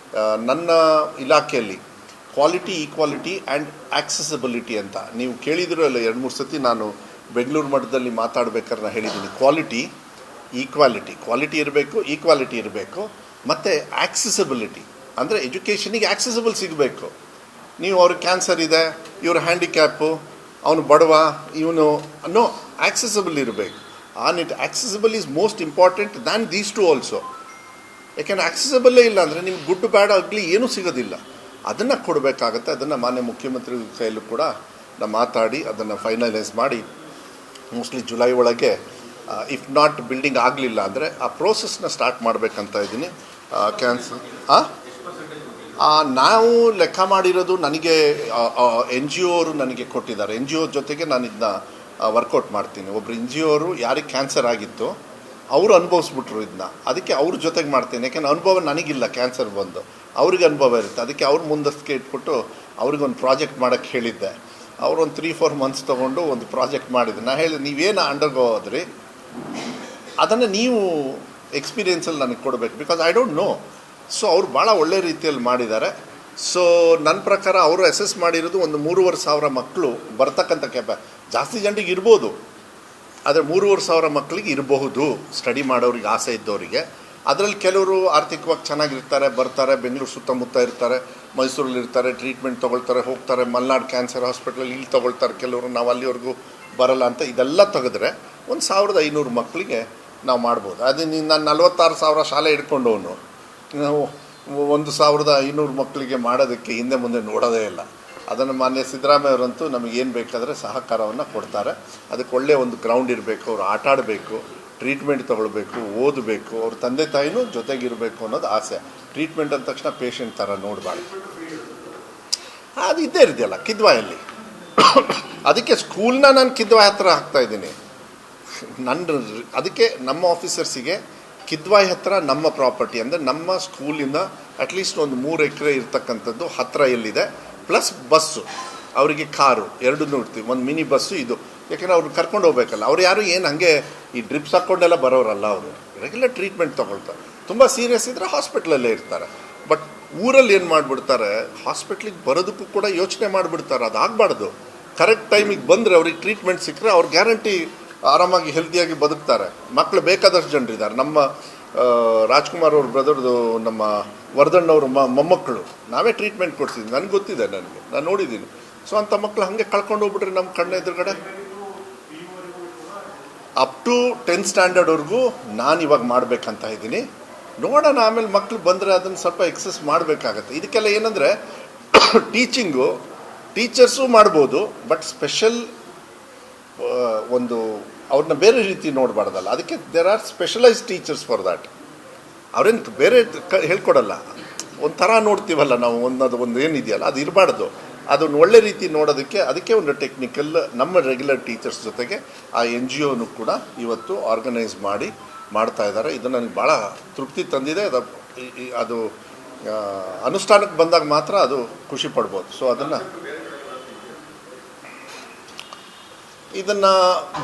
ನನ್ನ ಇಲಾಖೆಯಲ್ಲಿ ಕ್ವಾಲಿಟಿ, ಈಕ್ವಾಲಿಟಿ ಆ್ಯಂಡ್ ಆಕ್ಸೆಸಿಬಿಲಿಟಿ ಅಂತ ನೀವು ಕೇಳಿದರೂ ಅಲ್ಲ, 2-3 ಸತಿ ನಾನು ಬೆಂಗಳೂರು ಮಟ್ಟದಲ್ಲಿ ಮಾತಾಡ್ಬೇಕಾದ್ರೆ ನಾನು ಹೇಳಿದ್ದೀನಿ. ಕ್ವಾಲಿಟಿ, ಈಕ್ವಾಲಿಟಿ, ಕ್ವಾಲಿಟಿ ಇರಬೇಕು, ಈಕ್ವಾಲಿಟಿ ಇರಬೇಕು, ಮತ್ತು ಆಕ್ಸೆಸಿಬಿಲಿಟಿ ಅಂದರೆ ಎಜುಕೇಷನಿಗೆ ಆಕ್ಸೆಸಿಬಲ್ ಸಿಗಬೇಕು. ನೀವು ಅವ್ರಿಗೆ ಕ್ಯಾನ್ಸರ್ ಇದೆ, ಇವ್ರ ಹ್ಯಾಂಡಿಕ್ಯಾಪು, ಅವನು ಬಡವ, ಇವನು ನೋ, ಆಕ್ಸೆಸಿಬಲ್ ಇರಬೇಕು. Accessible is most important than these two also. ಯಾಕೆಂದರೆ ಆಕ್ಸೆಸಿಬಲ್ಲೇ ಇಲ್ಲ ಅಂದರೆ ನಿಮ್ಗೆ ಗುಡ್ ಬ್ಯಾಡ್ ಆಗಲಿ ಏನೂ ಸಿಗೋದಿಲ್ಲ. ಅದನ್ನು ಕೊಡಬೇಕಾಗತ್ತೆ. ಅದನ್ನು ಮಾನ್ಯ ಮುಖ್ಯಮಂತ್ರಿ ಕೈಯಲ್ಲೂ ಕೂಡ ನಾನು ಮಾತಾಡಿ ಅದನ್ನು ಫೈನಲೈಸ್ ಮಾಡಿ ಮೋಸ್ಟ್ಲಿ ಜುಲೈ ಒಳಗೆ ಇಫ್ ನಾಟ್ ಬಿಲ್ಡಿಂಗ್ ಆಗಲಿಲ್ಲ ಅಂದರೆ ಆ ಪ್ರೋಸೆಸ್ನ ಸ್ಟಾರ್ಟ್ ಮಾಡಬೇಕಂತ ಇದ್ದೀನಿ. ಕ್ಯಾನ್ಸರ್ ನಾವು ಲೆಕ್ಕ ಮಾಡಿರೋದು ನನಗೆ NGO ಅವರು ನನಗೆ ಕೊಟ್ಟಿದ್ದಾರೆ. NGO ಜೊತೆಗೆ ನಾನು ಇದನ್ನ ವರ್ಕೌಟ್ ಮಾಡ್ತೀನಿ. ಒಬ್ಬರು NGO ಅವರು ಯಾರಿಗೆ ಕ್ಯಾನ್ಸರ್ ಆಗಿತ್ತು ಅವರು ಅನುಭವಿಸ್ಬಿಟ್ರು ಇದನ್ನ, ಅದಕ್ಕೆ ಅವ್ರ ಜೊತೆಗೆ ಮಾಡ್ತೀನಿ. ಯಾಕೆಂದ್ರೆ ಅನುಭವ ನನಗಿಲ್ಲ, ಕ್ಯಾನ್ಸರ್ ಬಂದು ಅವ್ರಿಗೆ ಅನುಭವ ಇರುತ್ತೆ. ಅದಕ್ಕೆ ಅವ್ರು ಮುಂದಕ್ಕೆ ಇಟ್ಬಿಟ್ಟು ಅವ್ರಿಗೊಂದು ಪ್ರಾಜೆಕ್ಟ್ ಮಾಡೋಕ್ಕೆ ಹೇಳಿದ್ದೆ. ಅವರು ಒಂದು 3-4 ಮಂತ್ಸ್ ತೊಗೊಂಡು ಒಂದು ಪ್ರಾಜೆಕ್ಟ್ ಮಾಡಿದ್ದೆ. ನಾನು ಹೇಳಿದೆ, ನೀವೇನು ಅಂಡರ್ಗೋ ಹೋದ್ರಿ ಅದನ್ನು ನೀವು ಎಕ್ಸ್ಪೀರಿಯೆನ್ಸಲ್ಲಿ ನನಗೆ ಕೊಡಬೇಕು, because I don't know. So ಅವ್ರು ಭಾಳ ಒಳ್ಳೆ ರೀತಿಯಲ್ಲಿ ಮಾಡಿದ್ದಾರೆ. ಸೊ ನನ್ನ ಪ್ರಕಾರ ಅವರು ಅಸೆಸ್ ಮಾಡಿರೋದು ಒಂದು 3,500 ಮಕ್ಕಳು ಬರ್ತಕ್ಕಂಥ ಜಾಸ್ತಿ ಜನರಿಗೆ ಇರ್ಬೋದು, ಆದರೆ 3,500 ಮಕ್ಕಳಿಗೆ ಇರಬಹುದು ಸ್ಟಡಿ ಮಾಡೋರಿಗೆ ಆಸೆ ಇದ್ದವರಿಗೆ. ಅದರಲ್ಲಿ ಕೆಲವರು ಆರ್ಥಿಕವಾಗಿ ಚೆನ್ನಾಗಿರ್ತಾರೆ, ಬರ್ತಾರೆ, ಬೆಂಗಳೂರು ಸುತ್ತಮುತ್ತ ಇರ್ತಾರೆ, ಮೈಸೂರಲ್ಲಿ ಇರ್ತಾರೆ, ಟ್ರೀಟ್ಮೆಂಟ್ ತೊಗೊಳ್ತಾರೆ, ಹೋಗ್ತಾರೆ, ಮಲ್ನಾಡ್ ಕ್ಯಾನ್ಸರ್ ಹಾಸ್ಪಿಟ್ಲಲ್ಲಿ ಇಲ್ಲಿ ತೊಗೊಳ್ತಾರೆ. ಕೆಲವರು ನಾವು ಅಲ್ಲಿವರೆಗೂ ಬರಲ್ಲ ಅಂತ ಇದೆಲ್ಲ ತೆಗೆದ್ರೆ 1,500 ಮಕ್ಕಳಿಗೆ ನಾವು ಮಾಡ್ಬೋದು. ಅದು ನಾನು 46,000 ಶಾಲೆ ಹಿಡ್ಕೊಂಡವನು, ನಾವು 1,500 ಮಕ್ಕಳಿಗೆ ಮಾಡೋದಕ್ಕೆ ಹಿಂದೆ ಮುಂದೆ ನೋಡೋದೇ ಇಲ್ಲ. ಅದನ್ನು ಮಾನ್ಯ ಸಿದ್ದರಾಮಯ್ಯ ಅವರಂತೂ ನಮಗೇನು ಬೇಕಾದರೆ ಸಹಕಾರವನ್ನು ಕೊಡ್ತಾರೆ. ಅದಕ್ಕೆ ಒಳ್ಳೆಯ ಒಂದು ಗ್ರೌಂಡ್ ಇರಬೇಕು, ಅವರು ಆಟ ಆಡಬೇಕು, ಟ್ರೀಟ್ಮೆಂಟ್ ತೊಗೊಳ್ಬೇಕು, ಓದಬೇಕು, ಅವ್ರ ತಂದೆ ತಾಯಿನೂ ಜೊತೆಗಿರಬೇಕು ಅನ್ನೋದು ಆಸೆ. ಟ್ರೀಟ್ಮೆಂಟ್ ಅಂದ ತಕ್ಷಣ ಪೇಷಂಟ್ ಥರ ನೋಡಬಾರ್ದು. ಅದು ಇದ್ದೇ ಇರ್ದೆಯಲ್ಲ ಕಿದ್ವಾಯಲ್ಲಿ. ಅದಕ್ಕೆ ಸ್ಕೂಲ್ನ ನಾನು ಕಿದ್ವಾಯ್ ಹತ್ರ ಹಾಕ್ತಾಯಿದ್ದೀನಿ. ಅದಕ್ಕೆ ನಮ್ಮ ಆಫೀಸರ್ಸಿಗೆ ಕಿದ್ವಾಯ್ ಹತ್ರ ನಮ್ಮ ಪ್ರಾಪರ್ಟಿ ಅಂದರೆ ನಮ್ಮ ಸ್ಕೂಲಿಂದ ಅಟ್ಲೀಸ್ಟ್ ಒಂದು 3 ಎಕರೆ ಇರ್ತಕ್ಕಂಥದ್ದು ಹತ್ತಿರ ಎಲ್ಲಿದೆ, ಪ್ಲಸ್ ಬಸ್ಸು, ಅವರಿಗೆ ಕಾರು 2 ನೋಡ್ತೀವಿ, ಒಂದು ಮಿನಿ ಬಸ್ಸು ಇದು. ಯಾಕೆಂದರೆ ಅವ್ರು ಕರ್ಕೊಂಡು ಹೋಗ್ಬೇಕಲ್ಲ. ಅವ್ರು ಯಾರು ಏನು ಹಾಗೆ ಈ ಡ್ರಿಪ್ಸ್ ಹಾಕ್ಕೊಂಡೆಲ್ಲ ಬರೋರಲ್ಲ, ಅವರು ರೆಗ್ಯುಲರ್ ಟ್ರೀಟ್ಮೆಂಟ್ ತೊಗೊಳ್ತಾರೆ. ತುಂಬ ಸೀರಿಯಸ್ ಇದ್ದರೆ ಹಾಸ್ಪಿಟ್ಲಲ್ಲೇ ಇರ್ತಾರೆ. ಬಟ್ ಊರಲ್ಲಿ ಏನು ಮಾಡಿಬಿಡ್ತಾರೆ, ಹಾಸ್ಪಿಟ್ಲಿಗೆ ಬರೋದಕ್ಕೂ ಕೂಡ ಯೋಚನೆ ಮಾಡಿಬಿಡ್ತಾರೆ. ಅದು ಆಗಬಾರ್ದು. ಕರೆಕ್ಟ್ ಟೈಮಿಗೆ ಬಂದರೆ ಅವ್ರಿಗೆ ಟ್ರೀಟ್ಮೆಂಟ್ ಸಿಕ್ಕರೆ ಅವ್ರು ಗ್ಯಾರಂಟಿ ಆರಾಮಾಗಿ ಹೆಲ್ತಿಯಾಗಿ ಬದುಕ್ತಾರೆ. ಮಕ್ಕಳು ಬೇಕಾದಷ್ಟು ಜನರಿದ್ದಾರೆ. ನಮ್ಮ ರಾಜ್ಕುಮಾರ್ ಅವ್ರ ಬ್ರದರ್ದು, ನಮ್ಮ ವರ್ಧಣ್ಣವ್ರ ಮೊಮ್ಮಕ್ಕಳು ನಾವೇ ಟ್ರೀಟ್ಮೆಂಟ್ ಕೊಡ್ತಿದ್ವಿ. ನನಗೆ ಗೊತ್ತಿದೆ, ನಾನು ನೋಡಿದ್ದೀನಿ. ಸೊ ಅಂಥ ಮಕ್ಕಳು ಹಾಗೆ ಕಳ್ಕೊಂಡು ಹೋಗ್ಬಿಟ್ರೆ ನಮ್ಮ ಕಣ್ಣು ಎದುರುಗಡೆ. ಅಪ್ ಟು 10th ಸ್ಟ್ಯಾಂಡರ್ಡ್ವರೆಗೂ ನಾನು ಇವಾಗ ಮಾಡಬೇಕಂತ ಇದ್ದೀನಿ. ನೋಡೋಣ, ಆಮೇಲೆ ಮಕ್ಕಳು ಬಂದರೆ ಅದನ್ನು ಸ್ವಲ್ಪ ಎಕ್ಸಸ್ ಮಾಡಬೇಕಾಗತ್ತೆ. ಇದಕ್ಕೆಲ್ಲ ಏನಂದರೆ ಟೀಚರ್ಸು ಮಾಡ್ಬೋದು, ಬಟ್ ಸ್ಪೆಷಲ್ ಒಂದು ಅವ್ರನ್ನ ಬೇರೆ ರೀತಿ ನೋಡಬಾರ್ದಲ್ಲ. ಅದಕ್ಕೆ there are specialised teachers for that. ಅವ್ರೇನು ಬೇರೆ ಹೇಳ್ಕೊಡಲ್ಲ, ಒಂಥರ ನೋಡ್ತೀವಲ್ಲ ನಾವು, ಒಂದು ಏನಿದೆಯಲ್ಲ ಅದು ಇರಬಾರ್ದು. ಅದನ್ನು ಒಳ್ಳೆ ರೀತಿ ನೋಡೋದಕ್ಕೆ ಅದಕ್ಕೆ ಒಂದು ಟೆಕ್ನಿಕಲ್ ನಮ್ಮ ರೆಗ್ಯುಲರ್ ಟೀಚರ್ಸ್ ಜೊತೆಗೆ ಆ NGOನು ಕೂಡ ಇವತ್ತು ಆರ್ಗನೈಸ್ ಮಾಡ್ತಾ ಇದ್ದಾರೆ. ಇದು ನನಗೆ ಭಾಳ ತೃಪ್ತಿ ತಂದಿದೆ. ಅದು ಅನುಷ್ಠಾನಕ್ಕೆ ಬಂದಾಗ ಮಾತ್ರ ಅದು ಖುಷಿ ಪಡ್ಬೋದು. ಸೊ ಇದನ್ನು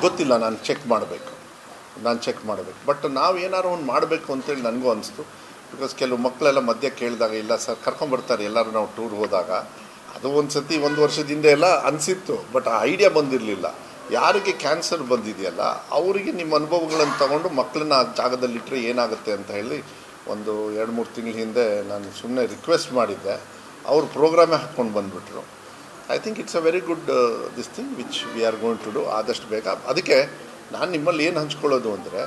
ಗೊತ್ತಿಲ್ಲ, ನಾನು ಚೆಕ್ ಮಾಡಬೇಕು. ಬಟ್ ನಾವು ಏನಾದ್ರು ಒಂದು ಮಾಡಬೇಕು ಅಂತೇಳಿ ನನಗೂ ಅನಿಸ್ತು. ಬಿಕಾಸ್ ಕೆಲವು ಮಕ್ಕಳೆಲ್ಲ ಮಧ್ಯೆ ಕೇಳಿದಾಗ, ಇಲ್ಲ ಸರ್ ಕರ್ಕೊಂಬರ್ತಾರೆ ಎಲ್ಲರೂ ನಾವು ಟೂರ್ ಹೋದಾಗ, ಅದು ಒಂದು ಸತಿ 1 ವರ್ಷದಿಂದ ಎಲ್ಲ ಅನಿಸಿತ್ತು. ಬಟ್ ಆ ಐಡಿಯಾ ಬಂದಿರಲಿಲ್ಲ. ಯಾರಿಗೆ ಕ್ಯಾನ್ಸರ್ ಬಂದಿದೆಯಲ್ಲ ಅವರಿಗೆ ನಿಮ್ಮ ಅನುಭವಗಳನ್ನು ತಗೊಂಡು ಮಕ್ಕಳನ್ನ ಆ ಜಾಗದಲ್ಲಿಟ್ಟರೆ ಏನಾಗುತ್ತೆ ಅಂತ ಹೇಳಿ ಒಂದು 2-3 ತಿಂಗಳ ಹಿಂದೆ ನಾನು ಸುಮ್ಮನೆ ರಿಕ್ವೆಸ್ಟ್ ಮಾಡಿದ್ದೆ. ಅವರು ಪ್ರೋಗ್ರಾಮೇ ಹಾಕ್ಕೊಂಡು ಬಂದುಬಿಟ್ರು. I think it's a very good this thing which we are going to do ಆದಷ್ಟು ಬೇಗ. ಅದಕ್ಕೆ ನಾನು ನಿಮ್ಮಲ್ಲಿ ಏನು ಹಂಚ್ಕೊಳ್ಳೋದು ಅಂದರೆ,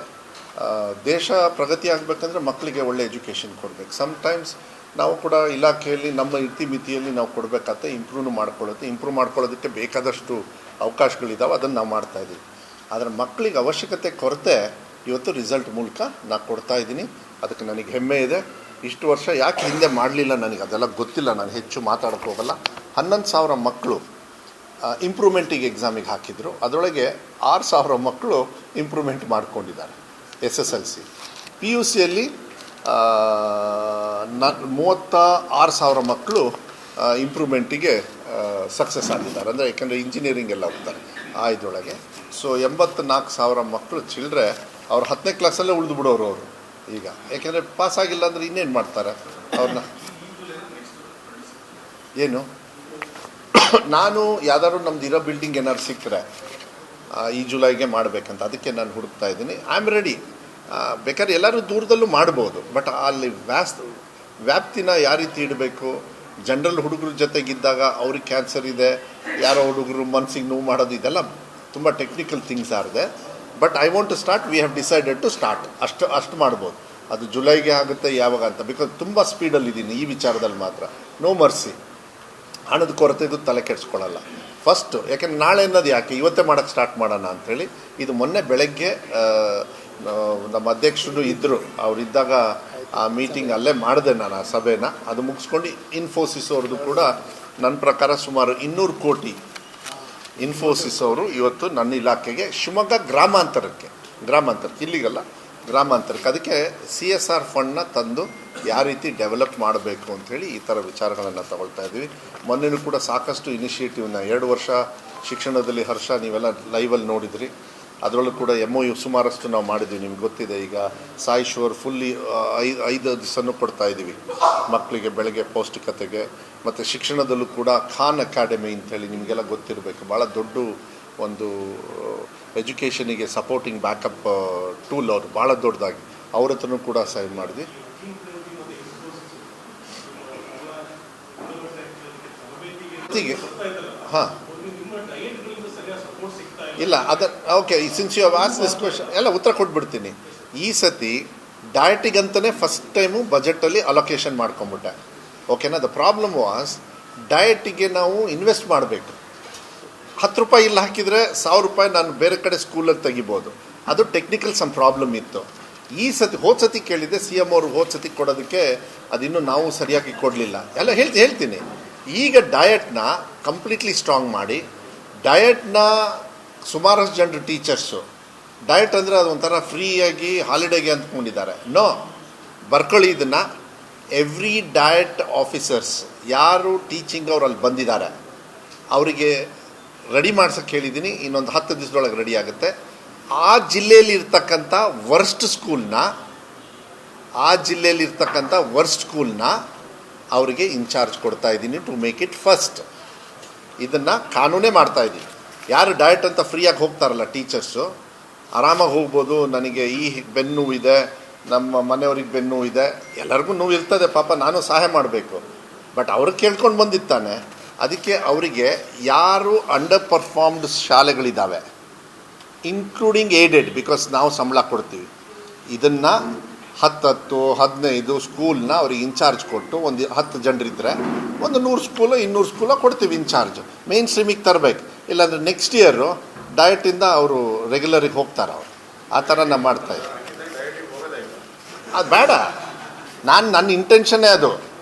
ದೇಶ ಪ್ರಗತಿ ಆಗಬೇಕಂದ್ರೆ ಮಕ್ಕಳಿಗೆ ಒಳ್ಳೆ ಎಜುಕೇಷನ್ ಕೊಡಬೇಕು. ಸಮ್ಟೈಮ್ಸ್ ನಾವು ಕೂಡ ಇಲಾಖೆಯಲ್ಲಿ ನಮ್ಮ ಇತಿಮಿತಿಯಲ್ಲಿ ನಾವು ಕೊಡಬೇಕಾಗುತ್ತೆ. ಇಂಪ್ರೂವ್ ಮಾಡ್ಕೊಳ್ಳೋದಕ್ಕೆ ಬೇಕಾದಷ್ಟು ಅವಕಾಶಗಳಿದ್ದಾವೆ, ಅದನ್ನು ನಾವು ಮಾಡ್ತಾಯಿದ್ದೀವಿ. ಆದರೆ ಮಕ್ಕಳಿಗೆ ಅವಶ್ಯಕತೆ ಕೊರತೆ ಇವತ್ತು ರಿಸಲ್ಟ್ ಮೂಲಕ ನಾನು ಕೊಡ್ತಾಯಿದ್ದೀನಿ. ಅದಕ್ಕೆ ನನಗೆ ಹೆಮ್ಮೆ ಇದೆ. ಇಷ್ಟು ವರ್ಷ ಯಾಕೆ ಹಿಂದೆ ಮಾಡಲಿಲ್ಲ ನನಗೆ ಅದೆಲ್ಲ ಗೊತ್ತಿಲ್ಲ, ನಾನು ಹೆಚ್ಚು ಮಾತಾಡೋಕ್ಕೆ ಹೋಗಲ್ಲ. 11,000 ಮಕ್ಕಳು ಇಂಪ್ರೂವ್ಮೆಂಟಿಗೆ ಎಕ್ಸಾಮಿಗೆ ಹಾಕಿದ್ರು. ಅದರೊಳಗೆ 6,000 ಮಕ್ಕಳು ಇಂಪ್ರೂವ್ಮೆಂಟ್ ಮಾಡ್ಕೊಂಡಿದ್ದಾರೆ. SSLC PUCಯಲ್ಲಿ 36,000 ಮಕ್ಕಳು ಇಂಪ್ರೂವ್ಮೆಂಟಿಗೆ ಸಕ್ಸಸ್ ಆಗಿದ್ದಾರೆ. ಅಂದರೆ ಯಾಕೆಂದರೆ ಇಂಜಿನಿಯರಿಂಗ್ ಎಲ್ಲ ಹೋಗ್ತಾರೆ ಇದರೊಳಗೆ. ಸೊ 84,000 ಮಕ್ಕಳು ಚಿಲ್ಲರೆ ಅವ್ರು 10ನೇ ಕ್ಲಾಸಲ್ಲೇ ಉಳಿದು ಬಿಡೋರು ಅವರು ಈಗ. ಯಾಕೆಂದರೆ ಪಾಸ್ ಆಗಿಲ್ಲ ಅಂದರೆ ಇನ್ನೇನು ಮಾಡ್ತಾರೆ ಅವ್ರನ್ನ. ಏನು ನಾನು ಯಾವ್ದಾದ್ರು ನಮ್ದು ಇರೋ ಬಿಲ್ಡಿಂಗ್ ಏನಾದ್ರು ಸಿಕ್ಕರೆ ಈ ಜುಲೈಗೆ ಮಾಡಬೇಕಂತ ಅದಕ್ಕೆ ನಾನು ಹುಡುಕ್ತಾ ಇದ್ದೀನಿ. I am ready. ಬೇಕಾದ್ರೆ ಎಲ್ಲರೂ ದೂರದಲ್ಲೂ ಮಾಡ್ಬೋದು, ಬಟ್ ಅಲ್ಲಿ ವ್ಯಾಪ್ತಿನ ಯಾವ ರೀತಿ ಇಡಬೇಕು, ಜನರಲ್ ಹುಡುಗರ ಜೊತೆಗಿದ್ದಾಗ ಅವ್ರಿಗೆ ಕ್ಯಾನ್ಸರ್ ಇದೆ, ಯಾರೋ ಹುಡುಗರು ಮನಸ್ಸಿಗೆ ನೋವು ಮಾಡೋದು, ಇದೆಲ್ಲ ತುಂಬ ಟೆಕ್ನಿಕಲ್ ಥಿಂಗ್ಸ್ ಆಗಿದೆ. But I want to start, we have decided to start. ಅಷ್ಟು ಮಾಡ್ಬೋದು. ಅದು ಜುಲೈಗೆ ಆಗುತ್ತೆ ಯಾವಾಗ ಅಂತ, ಬಿಕಾಸ್ ತುಂಬ ಸ್ಪೀಡಲ್ಲಿದ್ದೀನಿ ಈ ವಿಚಾರದಲ್ಲಿ ಮಾತ್ರ. No mercy. ಹಣದ ಕೊರತೆದು ತಲೆ ಕೆಡಿಸ್ಕೊಳ್ಳಲ್ಲ ಫಸ್ಟು. ಯಾಕೆಂದ್ರೆ ನಾಳೆ ಅನ್ನೋದು ಯಾಕೆ ಇವತ್ತೇ ಮಾಡೋಕ್ಕೆ ಸ್ಟಾರ್ಟ್ ಮಾಡೋಣ ಅಂಥೇಳಿ. ಇದು ಮೊನ್ನೆ ಬೆಳಗ್ಗೆ ನಮ್ಮ ಅಧ್ಯಕ್ಷರು ಇದ್ದರು, ಅವರಿದ್ದಾಗ ಆ ಮೀಟಿಂಗ್ ಅಲ್ಲೇ ಮಾಡಿದೆ ನಾನು ಆ ಸಭೆನ. ಅದು ಮುಗಿಸ್ಕೊಂಡು ಇನ್ಫೋಸಿಸ್ ಅವ್ರದ್ದು ಕೂಡ ನನ್ನ ಪ್ರಕಾರ ಸುಮಾರು 200 ಕೋಟಿ ಇನ್ಫೋಸಿಸ್ ಅವರು ಇವತ್ತು ನನ್ನ ಇಲಾಖೆಗೆ ಶಿವಮೊಗ್ಗ ಗ್ರಾಮಾಂತರಕ್ಕೆ ಇಲ್ಲಿಗಲ್ಲ ಗ್ರಾಮಾಂತರಕ್ಕೆ, ಅದಕ್ಕೆ CSR ಫಂಡ್ನ ತಂದು ಯಾವ ರೀತಿ ಡೆವಲಪ್ ಮಾಡಬೇಕು ಅಂಥೇಳಿ ಈ ಥರ ವಿಚಾರಗಳನ್ನು ತಗೊಳ್ತಾ ಇದ್ದೀವಿ. ಮೊನ್ನೆನೂ ಕೂಡ ಸಾಕಷ್ಟು ಇನಿಷಿಯೇಟಿವ್ನ 2 ವರ್ಷ ಶಿಕ್ಷಣದಲ್ಲಿ ಹರ್ಷ ನೀವೆಲ್ಲ ಲೈವಲ್ಲಿ ನೋಡಿದ್ರಿ. ಅದರಲ್ಲೂ ಕೂಡ MOU ಸುಮಾರಷ್ಟು ನಾವು ಮಾಡಿದ್ವಿ, ನಿಮ್ಗೆ ಗೊತ್ತಿದೆ. ಈಗ ಸಾಯಿ ಶೋರ್ ಫುಲ್ಲಿ 5 ದಿವಸನೂ ಕೊಡ್ತಾ ಇದ್ದೀವಿ ಮಕ್ಕಳಿಗೆ ಬೆಳಗ್ಗೆ ಪೌಷ್ಟಿಕತೆಗೆ. ಮತ್ತು ಶಿಕ್ಷಣದಲ್ಲೂ ಕೂಡ ಖಾನ್ ಅಕಾಡೆಮಿ ಅಂಥೇಳಿ ನಿಮಗೆಲ್ಲ ಗೊತ್ತಿರಬೇಕು, ಭಾಳ ದೊಡ್ಡ ಒಂದು ಎಜುಕೇಷನಿಗೆ ಸಪೋರ್ಟಿಂಗ್ ಬ್ಯಾಕಪ್ ಟೂಲ್ ಅವರು ಭಾಳ ದೊಡ್ಡದಾಗಿ ಅವ್ರ ಹತ್ರನೂ ಕೂಡ ಸೈನ್ ಮಾಡಿದ್ವಿ. ಹಾಂ ಇಲ್ಲ okay, since you have asked this question ಎಲ್ಲ ಉತ್ತರ ಕೊಟ್ಬಿಡ್ತೀನಿ. ಈ ಸತಿ ಡಯಟಿಗಂತಲೇ ಫಸ್ಟ್ ಟೈಮು ಬಜೆಟಲ್ಲಿ ಅಲೊಕೇಶನ್ ಮಾಡ್ಕೊಂಬಿಟ್ಟೆ. ಓಕೆನಾ? ದ ಪ್ರಾಬ್ಲಮ್ ವಾಸ್ ಡಯಟಿಗೆ ನಾವು ಇನ್ವೆಸ್ಟ್ ಮಾಡಬೇಕು. 10 ರೂಪಾಯಿ ಇಲ್ಲಿ ಹಾಕಿದರೆ 1000 ರೂಪಾಯಿ ನಾನು ಬೇರೆ ಕಡೆ ಸ್ಕೂಲಲ್ಲಿ ತೆಗಿಬೋದು. ಅದು ಟೆಕ್ನಿಕಲ್ ಸಮ್ ಪ್ರಾಬ್ಲಮ್ ಇತ್ತು. ಈ ಸತಿ ಹೋದ ಸತಿ ಕೇಳಿದ್ದೆ CM ಅವರು, ಹೋದ ಸತಿ ಕೊಡೋದಕ್ಕೆ ಅದಿನ್ನೂ ನಾವು ಸರಿಯಾಗಿ ಕೊಡಲಿಲ್ಲ. ಎಲ್ಲ ಹೇಳ್ತೀನಿ. ಈಗ ಡಯಟ್ನ ಕಂಪ್ಲೀಟ್ಲಿ ಸ್ಟ್ರಾಂಗ್ ಮಾಡಿ, ಡಯಟ್ನ ಸುಮಾರಷ್ಟು ಜನರು ಟೀಚರ್ಸು ಡಯಟ್ ಅಂದರೆ ಅದು ಒಂಥರ ಫ್ರೀಯಾಗಿ ಹಾಲಿಡೇಗೆ ಅಂದ್ಕೊಂಡಿದ್ದಾರೆ. ನೋ, ಬರ್ಕೊಳ್ಳಿ ಇದನ್ನು. ಎವ್ರಿ ಡಯಟ್ ಆಫೀಸರ್ಸ್ ಯಾರು ಟೀಚಿಂಗ್ ಅವ್ರು ಅಲ್ಲಿ ಬಂದಿದ್ದಾರೆ ಅವರಿಗೆ ರೆಡಿ ಮಾಡ್ಸೋಕ್ಕೆ ಹೇಳಿದ್ದೀನಿ. ಇನ್ನೊಂದು 10 ದಿವಸದೊಳಗೆ ರೆಡಿ ಆಗುತ್ತೆ. ಆ ಜಿಲ್ಲೆಯಲ್ಲಿ ಇರ್ತಕ್ಕಂಥ ವರ್ಸ್ಟ್ ಸ್ಕೂಲ್ನ ಅವರಿಗೆ ಇನ್ಚಾರ್ಜ್ ಕೊಡ್ತಾ ಇದ್ದೀನಿ ಟು ಮೇಕ್ ಇಟ್ ಫಸ್ಟ್. ಇದನ್ನು ಕಾನೂನೇ ಮಾಡ್ತಾ ಇದ್ದೀನಿ. ಯಾರು ಡಯಟ್ ಅಂತ ಫ್ರೀಯಾಗಿ ಹೋಗ್ತಾರಲ್ಲ ಟೀಚರ್ಸು, ಆರಾಮಾಗಿ ಹೋಗ್ಬೋದು. ನನಗೆ ಈ ಬೆನ್ನು ನೋವು ಇದೆ, ನಮ್ಮ ಮನೆಯವ್ರಿಗೆ ಬೆನ್ನು ನೋವು ಇದೆ, ಎಲ್ಲರಿಗೂ ನೋವು ಇರ್ತದೆ ಪಾಪ, ನಾನು ಸಹಾಯ ಮಾಡಬೇಕು. ಬಟ್ ಅವ್ರಿಗೆ ಕೇಳ್ಕೊಂಡು ಬಂದಿತ್ತಾನೆ. ಅದಕ್ಕೆ ಅವರಿಗೆ ಯಾರು ಅಂಡರ್ ಪರ್ಫಾರ್ಮ್ಡ್ ಶಾಲೆಗಳಿದ್ದಾವೆ, ಇನ್ಕ್ಲೂಡಿಂಗ್ ಏಡೆಡ್, ಬಿಕಾಸ್ ನಾವು ಸಂಬಳ ಕೊಡ್ತೀವಿ, ಇದನ್ನು 10-15 ಸ್ಕೂಲ್ನ ಅವ್ರಿಗೆ ಇನ್ಚಾರ್ಜ್ ಕೊಟ್ಟು, ಒಂದು 10 ಜನರಿದ್ದರೆ ಒಂದು 100 ಸ್ಕೂಲು 200 ಸ್ಕೂಲ ಕೊಡ್ತೀವಿ ಇನ್ಚಾರ್ಜ್. ಮೇನ್ ಸ್ಟ್ರೀಮಿಗೆ ತರಬೇಕು. ಇಲ್ಲಾಂದರೆ ನೆಕ್ಸ್ಟ್ ಇಯರು ಡಯಟಿಂದ ಅವರು ರೆಗ್ಯುಲರಿಗೆ ಹೋಗ್ತಾರೆ. ಅವರು ಆ ಥರ ನಾವು ಮಾಡ್ತಾಯಿದ್ವಿ. ಅದು ಬೇಡ. ನನ್ನ ಇಂಟೆನ್ಷನ್ನೇ ಅದು.